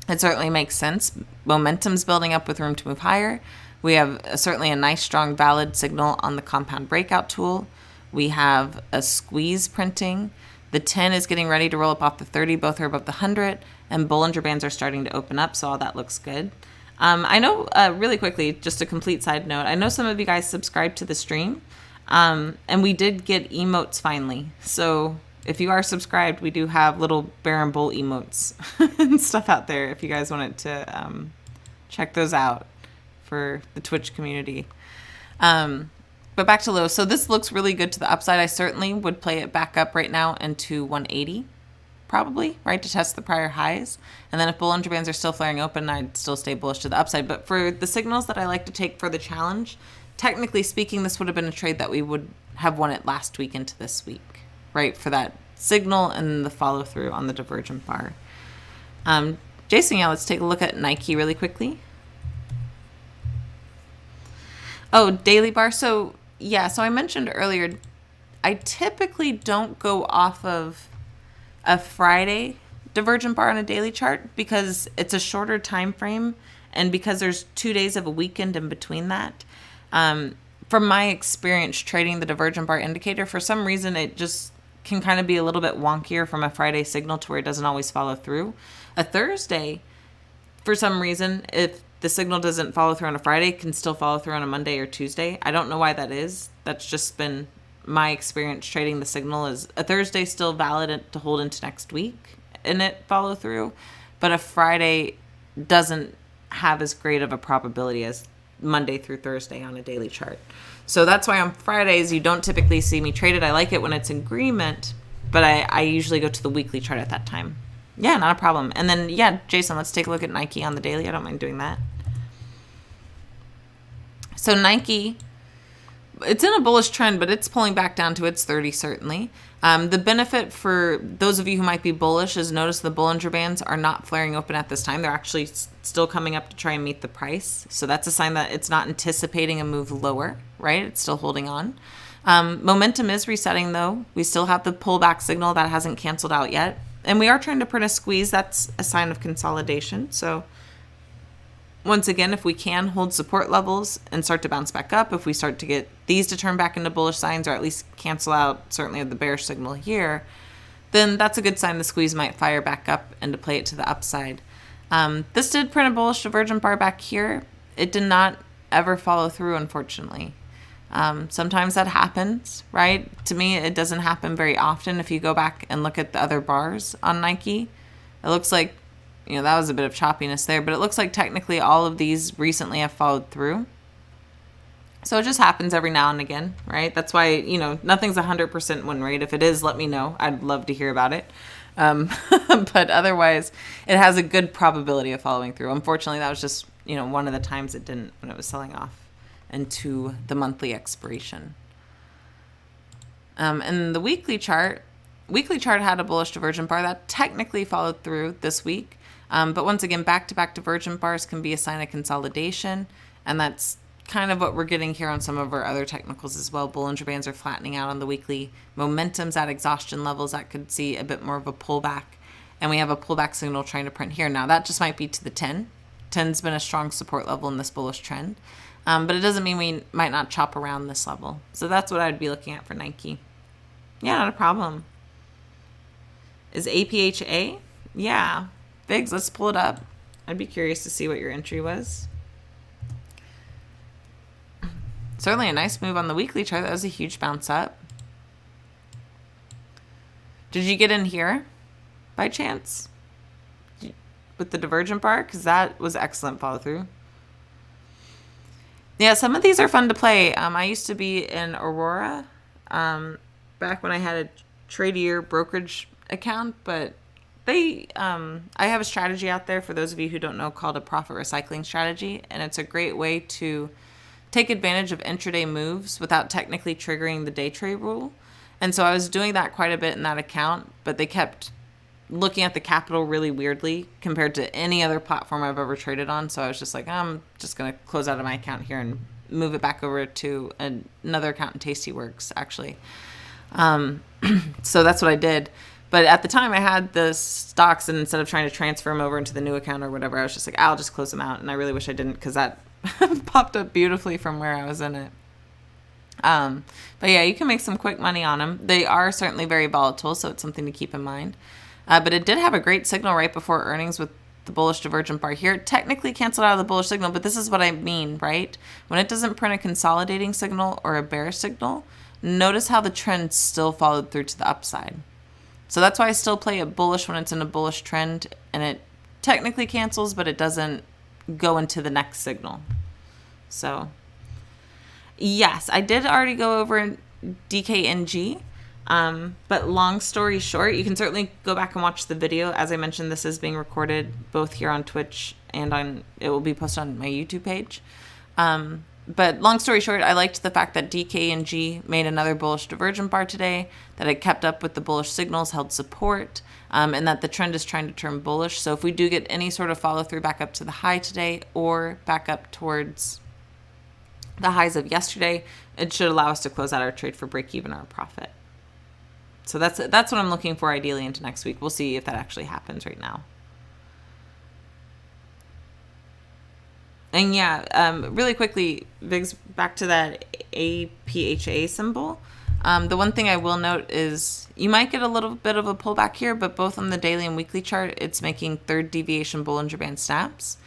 it certainly makes sense. Momentum's building up with room to move higher. We have certainly a nice, strong, valid signal on the compound breakout tool. We have a squeeze printing. The 10 is getting ready to roll up off the 30. Both are above the 100. And Bollinger Bands are starting to open up, so all that looks good. I know, really quickly, just a complete side note, I know some of you guys subscribed to the stream. And we did get emotes finally. So if you are subscribed, we do have little bear and bull emotes and stuff out there if you guys wanted to check those out for the Twitch community. But back to low. So this looks really good to the upside. I certainly would play it back up right now into 180, probably, right, to test the prior highs. And then if Bollinger Bands are still flaring open, I'd still stay bullish to the upside. But for the signals that I like to take for the challenge, technically speaking, this would have been a trade that we would have won it last week into this week, right, for that signal and the follow through on the divergent bar. Jason, yeah, let's take a look at Nike really quickly. Oh, daily bar. So yeah, so I mentioned earlier, I typically don't go off of a Friday divergent bar on a daily chart because it's a shorter time frame and because there's 2 days of a weekend in between that. From my experience trading the divergent bar indicator, for some reason it just can kind of be a little bit wonkier from a Friday signal to where it doesn't always follow through. A Thursday, for some reason, if the signal doesn't follow through on a Friday, it can still follow through on a Monday or Tuesday. I don't know why that is. That's just been my experience trading the signal. Is a Thursday still valid to hold into next week and it follow through, but a Friday doesn't have as great of a probability as Monday through Thursday on a daily chart. So that's why on Fridays you don't typically see me trade it. I like it when it's in agreement, but I usually go to the weekly chart at that time. Yeah, not a problem. And then, yeah, Jason, let's take a look at Nike on the daily. I don't mind doing that. So Nike, it's in a bullish trend, but it's pulling back down to its 30 certainly. The benefit for those of you who might be bullish is notice the Bollinger Bands are not flaring open at this time. They're actually still coming up to try and meet the price. So that's a sign that it's not anticipating a move lower, right? It's still holding on. Momentum is resetting though. We still have the pullback signal that hasn't canceled out yet. And we are trying to print a squeeze. That's a sign of consolidation. So once again, if we can hold support levels and start to bounce back up, if we start to get these to turn back into bullish signs, or at least cancel out certainly the bearish signal here, then that's a good sign the squeeze might fire back up and to play it to the upside. This did print a bullish divergent bar back here. It did not ever follow through, unfortunately. Sometimes that happens, right? To me, it doesn't happen very often. If you go back and look at the other bars on Nike, it looks like, that was a bit of choppiness there, but it looks like technically all of these recently have followed through. So it just happens every now and again, right? That's why, nothing's 100% win rate. If it is, let me know. I'd love to hear about it. But otherwise, it has a good probability of following through. Unfortunately, that was just, one of the times it didn't when it was selling off into the monthly expiration. And the weekly chart had a bullish divergent bar that technically followed through this week. But once again, back-to-back divergent bars can be a sign of consolidation, and that's kind of what we're getting here on some of our other technicals as well. Bollinger Bands are flattening out on the weekly. Momentum's at exhaustion levels. That could see a bit more of a pullback. And we have a pullback signal trying to print here. Now, that just might be to the 10. 10's been a strong support level in this bullish trend. But it doesn't mean we might not chop around this level. So that's what I'd be looking at for Nike. Yeah, not a problem. Is APHA? Yeah. Biggs, let's pull it up. I'd be curious to see what your entry was. Certainly a nice move on the weekly chart. That was a huge bounce up. Did you get in here by chance with the divergent bar? Because that was excellent follow through. Yeah, some of these are fun to play. I used to be in Aurora back when I had a Tradier brokerage account, but I have a strategy out there for those of you who don't know called a profit recycling strategy, and it's a great way to take advantage of intraday moves without technically triggering the day trade rule. And so I was doing that quite a bit in that account, but they kept looking at the capital really weirdly compared to any other platform I've ever traded on. So I was just like, I'm just going to close out of my account here and move it back over to another account in Tastyworks, actually. So that's what I did. But at the time I had the stocks, and instead of trying to transfer them over into the new account or whatever, I was just like, I'll just close them out. And I really wish I didn't, because that popped up beautifully from where I was in it. But yeah, you can make some quick money on them. They are certainly very volatile, so it's something to keep in mind. But it did have a great signal right before earnings with the bullish divergent bar here. It technically canceled out of the bullish signal, but this is what I mean, right? When it doesn't print a consolidating signal or a bearish signal, notice how the trend still followed through to the upside. So that's why I still play it bullish when it's in a bullish trend, and it technically cancels, but it doesn't go into the next signal. So yes, I did already go over DKNG. But long story short, you can certainly go back and watch the video. As I mentioned, this is being recorded both here on Twitch and it will be posted on my YouTube page. But long story short, I liked the fact that DKNG made another bullish divergent bar today, that it kept up with the bullish signals, held support, and that the trend is trying to turn bullish. So if we do get any sort of follow through back up to the high today or back up towards the highs of yesterday, it should allow us to close out our trade for break even or profit. So that's what I'm looking for ideally into next week. We'll see if that actually happens right now. And yeah, really quickly, Viggs, back to that APHA symbol. The one thing I will note is you might get a little bit of a pullback here, but both on the daily and weekly chart, it's making third deviation Bollinger Band snaps.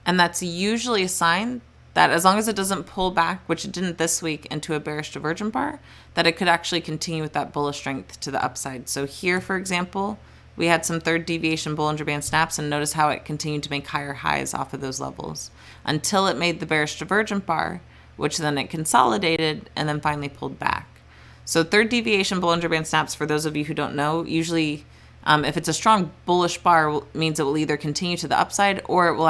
And that's usually a sign that as long as it doesn't pull back, which it didn't this week, into a bearish divergent bar, that it could actually continue with that bullish strength to the upside. So here, for example, we had some third deviation Bollinger Band snaps, and notice how it continued to make higher highs off of those levels until it made the bearish divergent bar, which then it consolidated and then finally pulled back. So third deviation Bollinger Band snaps, for those of you who don't know, usually if it's a strong bullish bar, means it will either continue to the upside or it will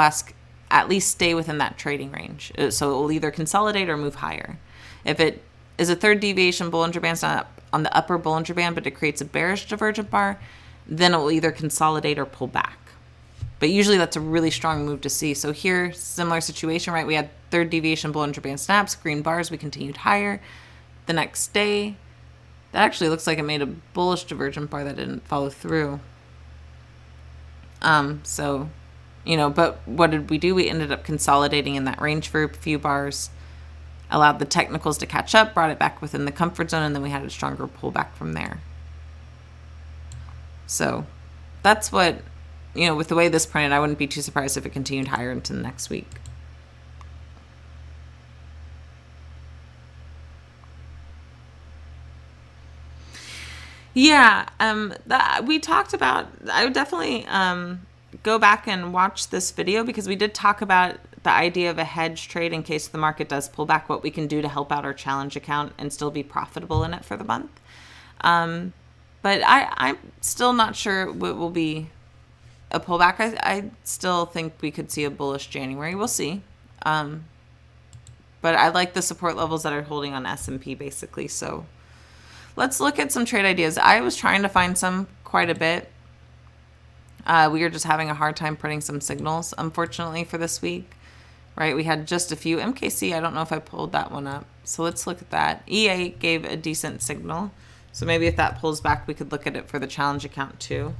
at least stay within that trading range. So it will either consolidate or move higher. If it is a third deviation Bollinger Band snap on the upper Bollinger Band, but it creates a bearish divergent bar, then it will either consolidate or pull back. But usually that's a really strong move to see. So here, similar situation, right? We had third deviation Bollinger Band snaps, green bars, we continued higher. The next day, that actually looks like it made a bullish divergent bar that didn't follow through. So But what did we do? We ended up consolidating in that range for a few bars, allowed the technicals to catch up, brought it back within the comfort zone, and then we had a stronger pullback from there. So that's what, with the way this printed, I wouldn't be too surprised if it continued higher into the next week. Yeah, we talked about, I would definitely go back and watch this video, because we did talk about the idea of a hedge trade in case the market does pull back, what we can do to help out our challenge account and still be profitable in it for the month. But I'm still not sure what will be a pullback. I still think we could see a bullish January. We'll see. But I like the support levels that are holding on S&P basically. So let's look at some trade ideas. I was trying to find some quite a bit. We are just having a hard time putting some signals, unfortunately, for this week. Right, we had just a few. MKC, I don't know if I pulled that one up. So let's look at that. EA gave a decent signal. So maybe if that pulls back, we could look at it for the challenge account too.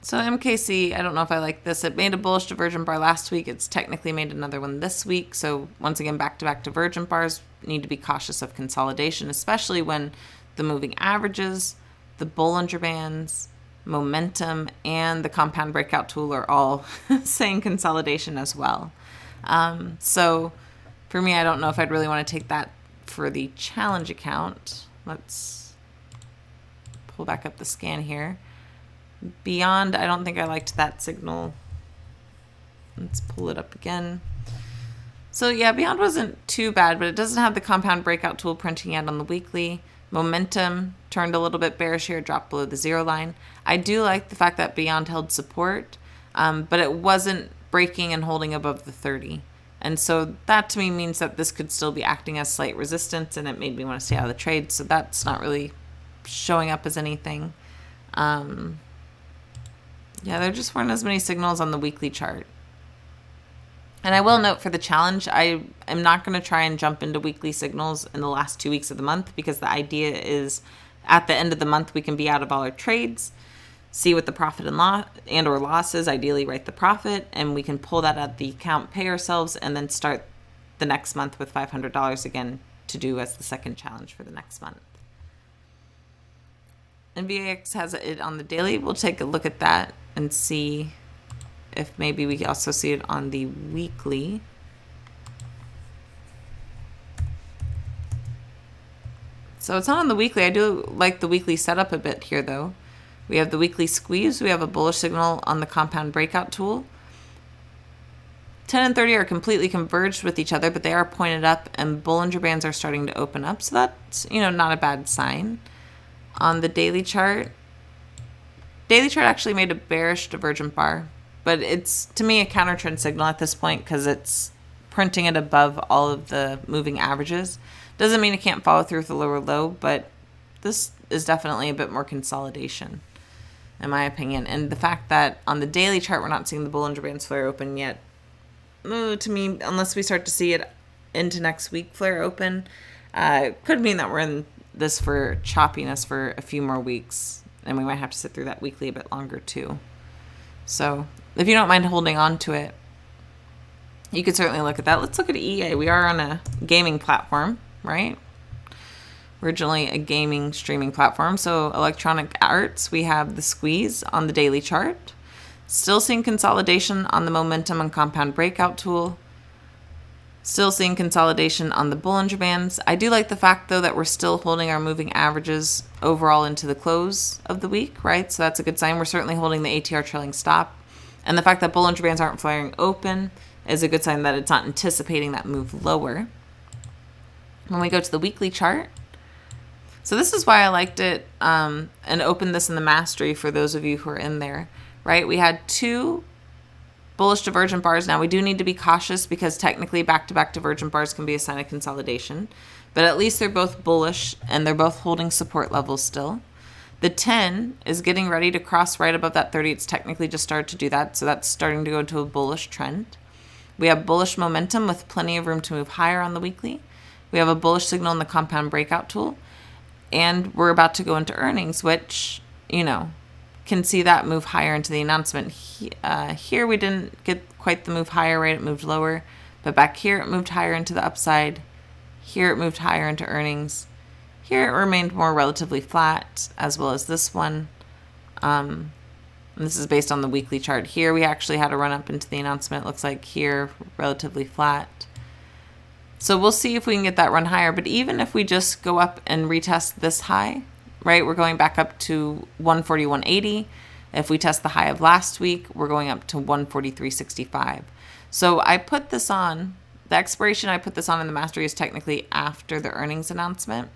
So MKC, I don't know if I like this. It made a bullish divergent bar last week. It's technically made another one this week. So once again, back-to-back divergent bars. Need to be cautious of consolidation, especially when the moving averages, the Bollinger Bands, momentum, and the compound breakout tool are all saying consolidation as well. So for me, I don't know if I'd really want to take that for the challenge account. Let's pull back up the scan here. Beyond, I don't think I liked that signal. Let's pull it up again. So yeah, Beyond wasn't too bad, but it doesn't have the compound breakout tool printing yet on the weekly. Momentum turned a little bit bearish here, dropped below the zero line. I do like the fact that Beyond held support, but it wasn't breaking and holding above the 30. And so that to me means that this could still be acting as slight resistance, and it made me want to stay out of the trade. So that's not really showing up as anything. Yeah, there just weren't as many signals on the weekly chart. And I will note for the challenge, I am not going to try and jump into weekly signals in the last 2 weeks of the month, because the idea is at the end of the month, we can be out of all our trades, see what the profit and or loss is, ideally write the profit, and we can pull that out of the account, pay ourselves, and then start the next month with $500 again to do as the second challenge for the next month. And VAX has it on the daily. We'll take a look at that and see if maybe we also see it on the weekly. So it's not on the weekly. I do like the weekly setup a bit here, though. We have the weekly squeeze. We have a bullish signal on the compound breakout tool. 10 and 30 are completely converged with each other, but they are pointed up, and Bollinger Bands are starting to open up. So that's, not a bad sign. On the daily chart actually made a bearish divergent bar, but it's, to me, a counter trend signal at this point, because it's printing it above all of the moving averages. Doesn't mean it can't follow through with a lower low, but this is definitely a bit more consolidation, in my opinion. And the fact that on the daily chart we're not seeing the Bollinger Bands flare open yet, to me, unless we start to see it into next week flare open, could mean that we're in this for choppiness for a few more weeks, and we might have to sit through that weekly a bit longer too. So if you don't mind holding on to it, you could certainly look at that. Let's look at EA. We are on a gaming platform, right? Originally a gaming streaming platform. So Electronic Arts, we have the squeeze on the daily chart. Still seeing consolidation on the momentum and compound breakout tool. Still seeing consolidation on the Bollinger Bands. I do like the fact, though, that we're still holding our moving averages overall into the close of the week, right? So that's a good sign. We're certainly holding the ATR trailing stop. And the fact that Bollinger Bands aren't flaring open is a good sign that it's not anticipating that move lower. When we go to the weekly chart, so this is why I liked it and opened this in the mastery for those of you who are in there, right? We had two bullish divergent bars. Now, we do need to be cautious, because technically back-to-back divergent bars can be a sign of consolidation, but at least they're both bullish and they're both holding support levels still. The 10 is getting ready to cross right above that 30. It's technically just started to do that, so that's starting to go into a bullish trend. We have bullish momentum with plenty of room to move higher on the weekly. We have a bullish signal in the compound breakout tool, and we're about to go into earnings, which, can see that move higher into the announcement. Here we didn't get quite the move higher, right? It moved lower. But back here it moved higher into the upside. Here it moved higher into earnings. Here it remained more relatively flat, as well as this one. And this is based on the weekly chart. Here we actually had a run up into the announcement. It looks like here, relatively flat. So we'll see if we can get that run higher. But even if we just go up and retest this high, right, we're going back up to 141.80. If we test the high of last week, we're going up to 143.65. So I put this on, the expiration I put this on in the mastery is technically after the earnings announcement.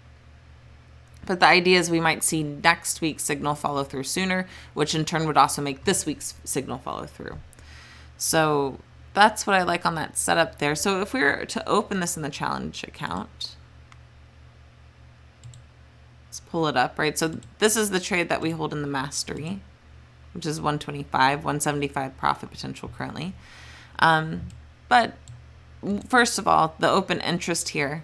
But the idea is we might see next week's signal follow through sooner, which in turn would also make this week's signal follow through. So that's what I like on that setup there. So if we were to open this in the challenge account, let's pull it up, right? So this is the trade that we hold in the mastery, which is 125, 175 profit potential currently. But first of all, the open interest here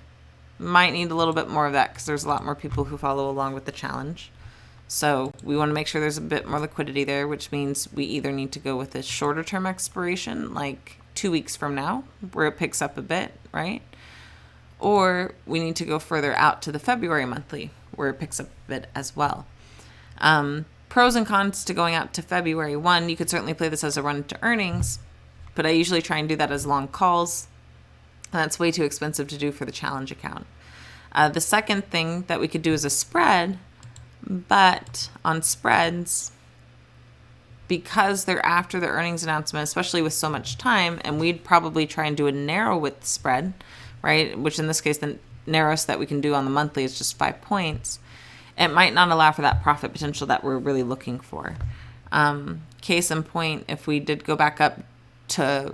might need a little bit more of that because there's a lot more people who follow along with the challenge. So we want to make sure there's a bit more liquidity there, which means we either need to go with a shorter term expiration, like 2 weeks from now, where it picks up a bit, right? Or we need to go further out to the February monthly, where it picks up a bit as well. Pros and cons to going out to February. One, you could certainly play this as a run to earnings, but I usually try and do that as long calls. That's way too expensive to do for the challenge account. The second thing that we could do is a spread, but on spreads, because they're after the earnings announcement, especially with so much time, and we'd probably try and do a narrow width spread, right? Which in this case, the narrowest that we can do on the monthly is just 5 points. It might not allow for that profit potential that we're really looking for. Case in point, if we did go back up to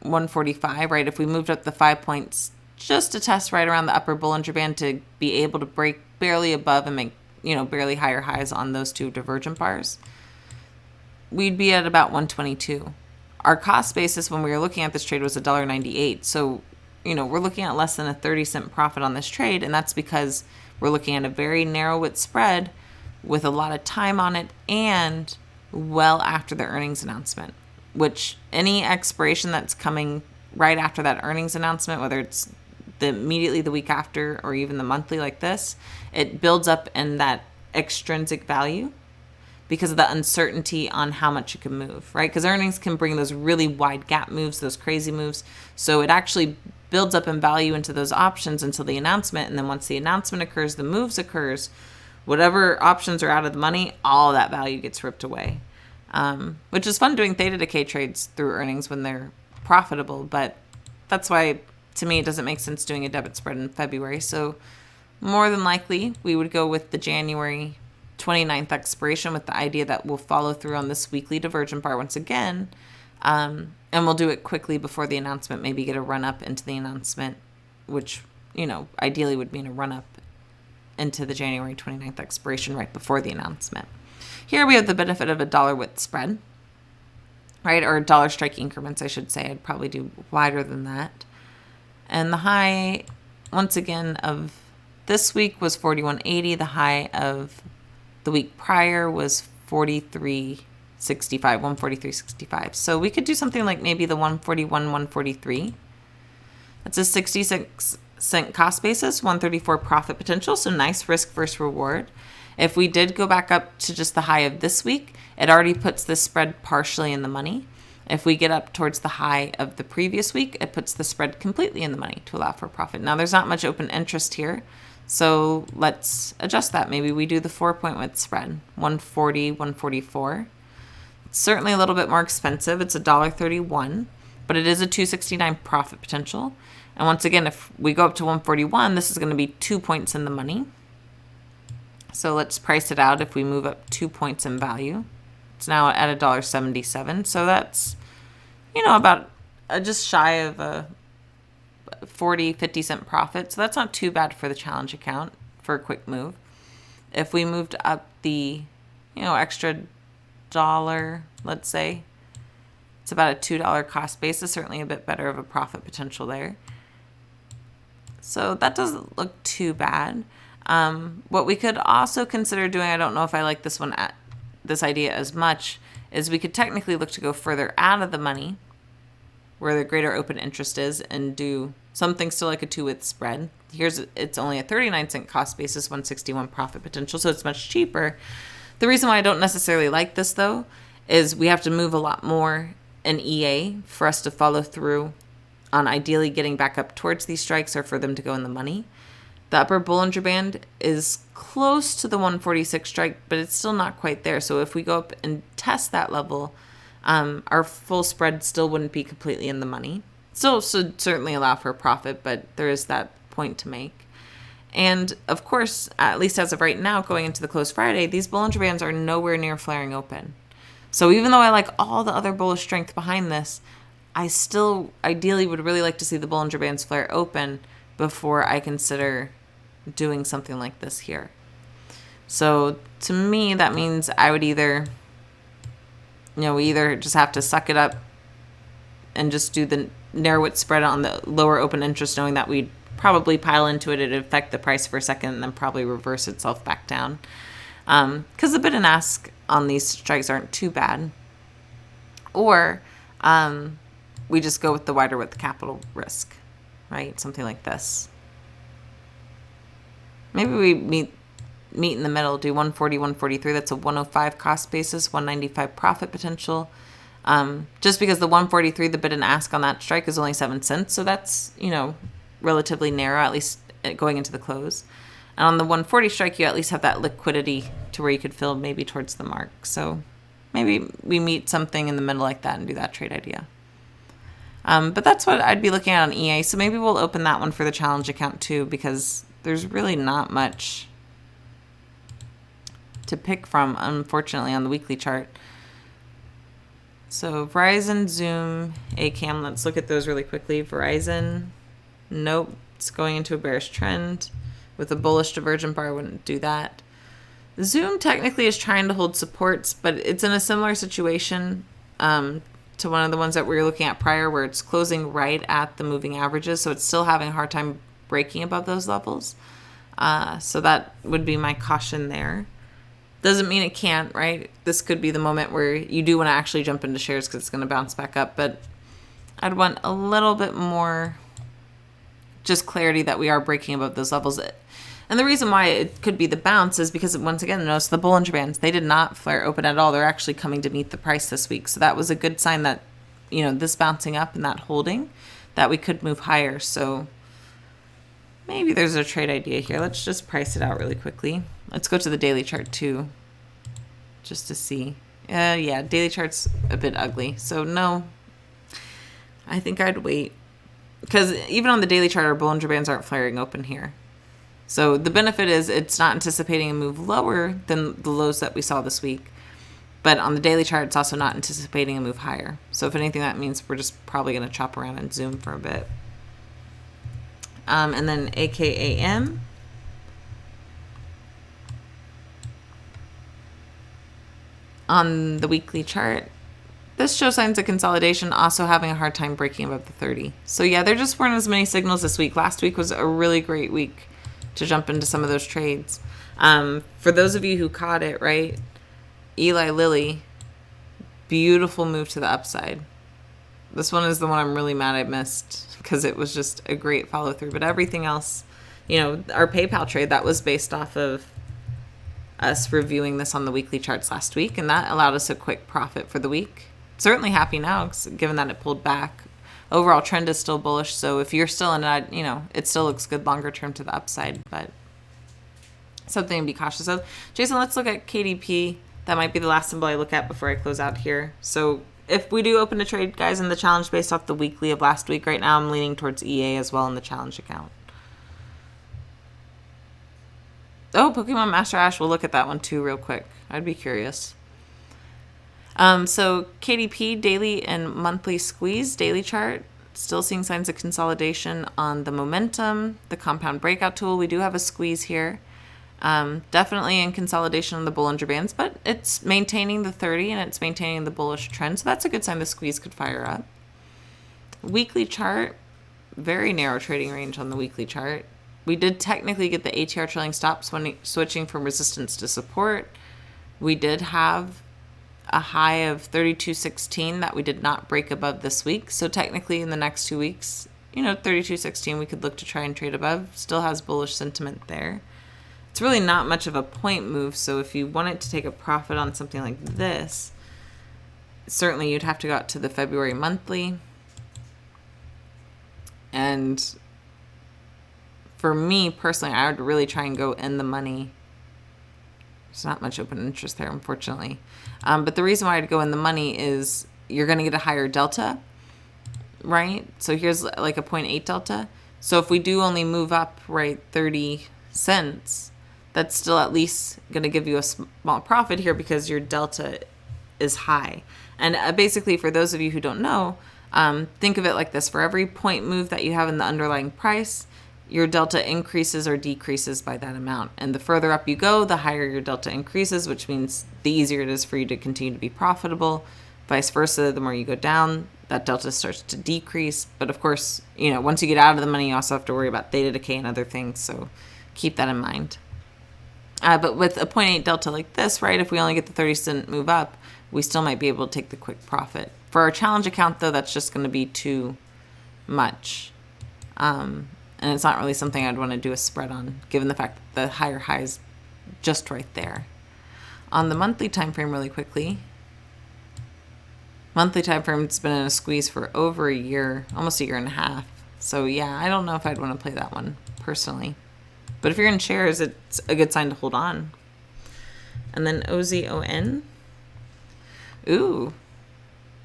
145, right? If we moved up the 5 points just to test right around the upper Bollinger Band to be able to break barely above and make, barely higher highs on those two divergent bars, we'd be at about 122. Our cost basis when we were looking at this trade was $1.98. So, we're looking at less than a 30-cent profit on this trade, and that's because we're looking at a very narrow width spread with a lot of time on it and well after the earnings announcement, which any expiration that's coming right after that earnings announcement, whether it's immediately the week after or even the monthly like this, it builds up in that extrinsic value because of the uncertainty on how much it can move, right? Because earnings can bring those really wide gap moves, those crazy moves. So it actually builds up in value into those options until the announcement. And then once the announcement occurs, the moves occurs, whatever options are out of the money, all that value gets ripped away. Which is fun doing theta decay trades through earnings when they're profitable. But that's why, to me, it doesn't make sense doing a debit spread in February. So more than likely, we would go with the January 29th expiration with the idea that we'll follow through on this weekly divergent bar once again. And we'll do it quickly before the announcement, maybe get a run up into the announcement, which, ideally would mean a run up into the January 29th expiration right before the announcement. Here we have the benefit of a dollar width spread, right? Or dollar strike increments, I should say. I'd probably do wider than that. And the high, once again, of this week was 41.80. The high of the week prior was 43.65, 143.65. So we could do something like maybe the 141, 143. That's a 66-cent cost basis, 134 profit potential. So nice risk versus reward. If we did go back up to just the high of this week, it already puts this spread partially in the money. If we get up towards the high of the previous week, it puts the spread completely in the money to allow for profit. Now, there's not much open interest here, so let's adjust that. Maybe we do the 4-point width spread, 140, 144. It's certainly a little bit more expensive. It's $1.31, but it is a 269 profit potential. And once again, if we go up to 141, this is going to be 2 points in the money. So let's price it out. If we move up 2 points in value, it's now at $1.77. So that's, about just shy of a 40, 50-cent profit. So that's not too bad for the challenge account for a quick move. If we moved up the, extra dollar, let's say, it's about a $2 cost basis, certainly a bit better of a profit potential there. So that doesn't look too bad. What we could also consider doing, I don't know if I like this one this idea as much is we could technically look to go further out of the money where the greater open interest is and do something still like a 2-width spread. It's only a 39-cent cost basis, 161 profit potential, so it's much cheaper. The reason why I don't necessarily like this, though, is we have to move a lot more in EA for us to follow through on ideally getting back up towards these strikes or for them to go in the money. The upper Bollinger Band is close to the 146 strike, but it's still not quite there. So if we go up and test that level, our full spread still wouldn't be completely in the money. Still should certainly allow for a profit, but there is that point to make. And of course, at least as of right now, going into the close Friday, these Bollinger Bands are nowhere near flaring open. So even though I like all the other bullish strength behind this, I still ideally would really like to see the Bollinger Bands flare open before I consider doing something like this here. So to me, that means I would either, we either just have to suck it up and just do the narrow width spread on the lower open interest, knowing that we'd probably pile into it, it'd affect the price for a second, and then probably reverse itself back down. Because the bid and ask on these strikes aren't too bad. Or we just go with the wider width capital risk, right? Something like this. Maybe we meet in the middle, do 140, 143. That's a 105 cost basis, 195 profit potential. Just because the 143, the bid and ask on that strike is only 7 cents. So that's, relatively narrow, at least going into the close. And on the 140 strike, you at least have that liquidity to where you could fill maybe towards the mark. So maybe we meet something in the middle like that and do that trade idea. But that's what I'd be looking at on EA. So maybe we'll open that one for the challenge account too, because there's really not much to pick from, unfortunately, on the weekly chart. So Verizon, Zoom, ACAM, let's look at those really quickly. Verizon, nope, it's going into a bearish trend. With a bullish divergent bar, I wouldn't do that. Zoom technically is trying to hold supports, but it's in a similar situation to one of the ones that we were looking at prior, where it's closing right at the moving averages, so it's still having a hard time breaking above those levels. So that would be my caution there. Doesn't mean it can't, right? This could be the moment where you do want to actually jump into shares because it's going to bounce back up, but I'd want a little bit more just clarity that we are breaking above those levels. And the reason why it could be the bounce is because, once again, notice the Bollinger Bands, they did not flare open at all. They're actually coming to meet the price this week. So that was a good sign that, this bouncing up and that holding, that we could move higher. So maybe there's a trade idea here. Let's just price it out really quickly. Let's go to the daily chart too, just to see. Yeah, daily chart's a bit ugly. So no, I think I'd wait. Because even on the daily chart, our Bollinger Bands aren't flaring open here. So the benefit is it's not anticipating a move lower than the lows that we saw this week. But on the daily chart, it's also not anticipating a move higher. So if anything, that means we're just probably going to chop around and zoom for a bit. And then AKAM. On the weekly chart, this shows signs of consolidation, also having a hard time breaking above the 30. So yeah, there just weren't as many signals this week. Last week was a really great week to jump into some of those trades. For those of you who caught it, right, Eli Lilly, beautiful move to the upside. This one is the one I'm really mad I missed because it was just a great follow through. But everything else, our PayPal trade, that was based off of us reviewing this on the weekly charts last week, and that allowed us a quick profit for the week. Certainly happy now, given that it pulled back. Overall trend is still bullish, so if you're still in it, it still looks good longer term to the upside, but something to be cautious of. Jason, let's look at KDP. That might be the last symbol I look at before I close out here. So if we do open a trade, guys, in the challenge based off the weekly of last week, right now I'm leaning towards EA as well in the challenge account. Oh, Pokemon Master Ash, we'll look at that one too real quick. I'd be curious. So KDP daily and monthly squeeze, daily chart, still seeing signs of consolidation on the momentum, the compound breakout tool. We do have a squeeze here. Definitely in consolidation on the Bollinger Bands, but it's maintaining the 30 and it's maintaining the bullish trend. So that's a good sign the squeeze could fire up. Weekly chart, very narrow trading range on the weekly chart. We did technically get the ATR trailing stop switching from resistance to support. We did have a high of 32.16 that we did not break above this week. So technically in the next 2 weeks, 32.16 we could look to try and trade above. Still has bullish sentiment there. It's really not much of a point move. So if you wanted to take a profit on something like this, certainly you'd have to go out to the February monthly. And for me personally, I would really try and go in the money. There's not much open interest there, unfortunately. But the reason why I'd go in the money is you're going to get a higher delta, right? So here's like a 0.8 delta. So if we do only move up, right, 30 cents, that's still at least going to give you a small profit here because your delta is high. And basically, for those of you who don't know, think of it like this. For every point move that you have in the underlying price, your delta increases or decreases by that amount. And the further up you go, the higher your delta increases, which means the easier it is for you to continue to be profitable. Vice versa, the more you go down, that delta starts to decrease. But of course, once you get out of the money, you also have to worry about theta decay and other things. So keep that in mind. But with a 0.8 delta like this, right, if we only get the 30-cent move up, we still might be able to take the quick profit. For our challenge account, though, that's just going to be too much. And it's not really something I'd want to do a spread on, given the fact that the higher high is just right there. On the monthly time frame, really quickly, monthly time frame's been in a squeeze for over a year, almost a year and a half. So yeah, I don't know if I'd want to play that one personally. But if you're in shares, it's a good sign to hold on. And then OZON. Ooh.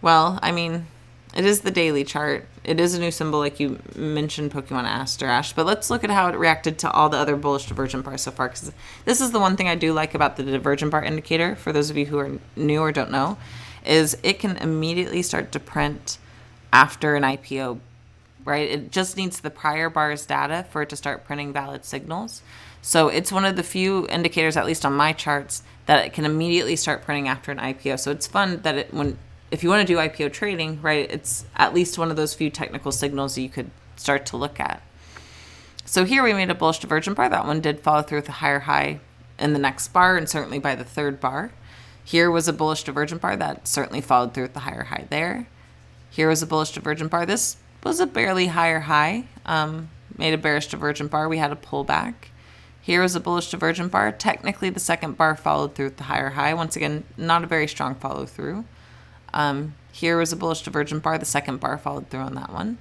Well, I mean, it is the daily chart. It is a new symbol, like you mentioned, Pokemon Aster Ash. But let's look at how it reacted to all the other bullish divergent bars so far. Because this is the one thing I do like about the divergent bar indicator, for those of you who are new or don't know, is it can immediately start to print after an IPO, right? It just needs the prior bar's data for it to start printing valid signals. So it's one of the few indicators, at least on my charts, that it can immediately start printing after an IPO. So it's fun that if you want to do IPO trading, right, it's at least one of those few technical signals that you could start to look at. So here we made a bullish divergent bar. That one did follow through with a higher high in the next bar and certainly by the third bar. Here was a bullish divergent bar that certainly followed through with the higher high there. Here was a bullish divergent bar. This was a barely higher high, made a bearish divergent bar. We had a pullback. Here was a bullish divergent bar. Technically, the second bar followed through with the higher high. Once again, not a very strong follow through. Here was a bullish divergent bar. The second bar followed through on that one.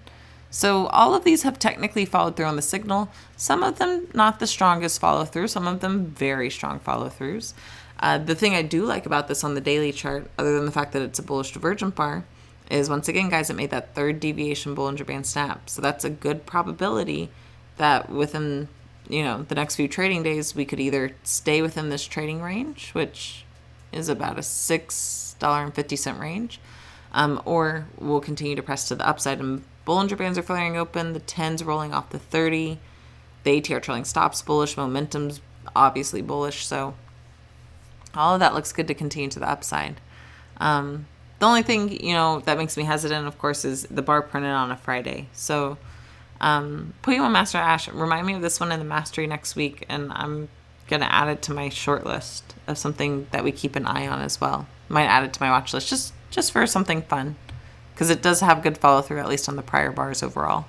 So all of these have technically followed through on the signal. Some of them not the strongest follow through. Some of them very strong follow throughs. The thing I do like about this on the daily chart, other than the fact that it's a bullish divergent bar, is once again, guys, it made that third deviation Bollinger Band snap. So that's a good probability that within, the next few trading days, we could either stay within this trading range, which is about a $6.50 range, or we'll continue to press to the upside. And Bollinger Bands are flaring open, the 10's rolling off the 30, the ATR trailing stops bullish, momentum's obviously bullish, so all of that looks good to continue to the upside. The only thing, that makes me hesitant, of course, is the bar printed on a Friday. So Pokemon Master Ash, remind me of this one in the Mastery next week, and I'm going to add it to my short list of something that we keep an eye on as well. Might add it to my watch list just for something fun, because it does have good follow through, at least on the prior bars overall.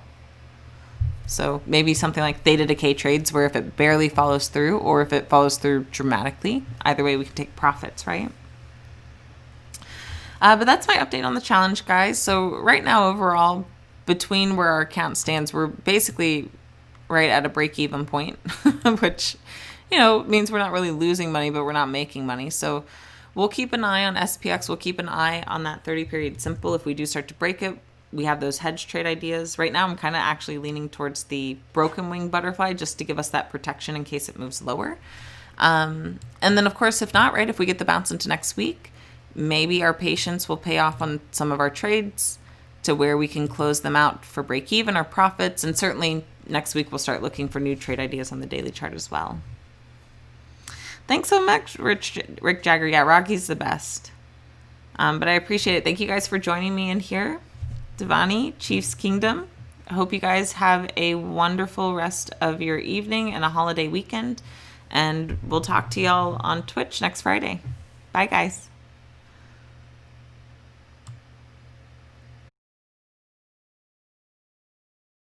So maybe something like theta decay trades, where if it barely follows through or if it follows through dramatically, either way we can take profits, right? But that's my update on the challenge, guys. So right now, overall, between where our account stands, we're basically right at a break-even point, which, means we're not really losing money, but we're not making money. So we'll keep an eye on SPX. We'll keep an eye on that 30-period simple. If we do start to break it, we have those hedge trade ideas. Right now, I'm kind of actually leaning towards the broken wing butterfly just to give us that protection in case it moves lower. And then, of course, if not, right, if we get the bounce into next week, maybe our patience will pay off on some of our trades to where we can close them out for break even or profits. And certainly next week, we'll start looking for new trade ideas on the daily chart as well. Thanks so much, Rick Jagger. Yeah, Rocky's the best. But I appreciate it. Thank you guys for joining me in here. Devani, Chiefs Kingdom. I hope you guys have a wonderful rest of your evening and a holiday weekend. And we'll talk to y'all on Twitch next Friday. Bye, guys.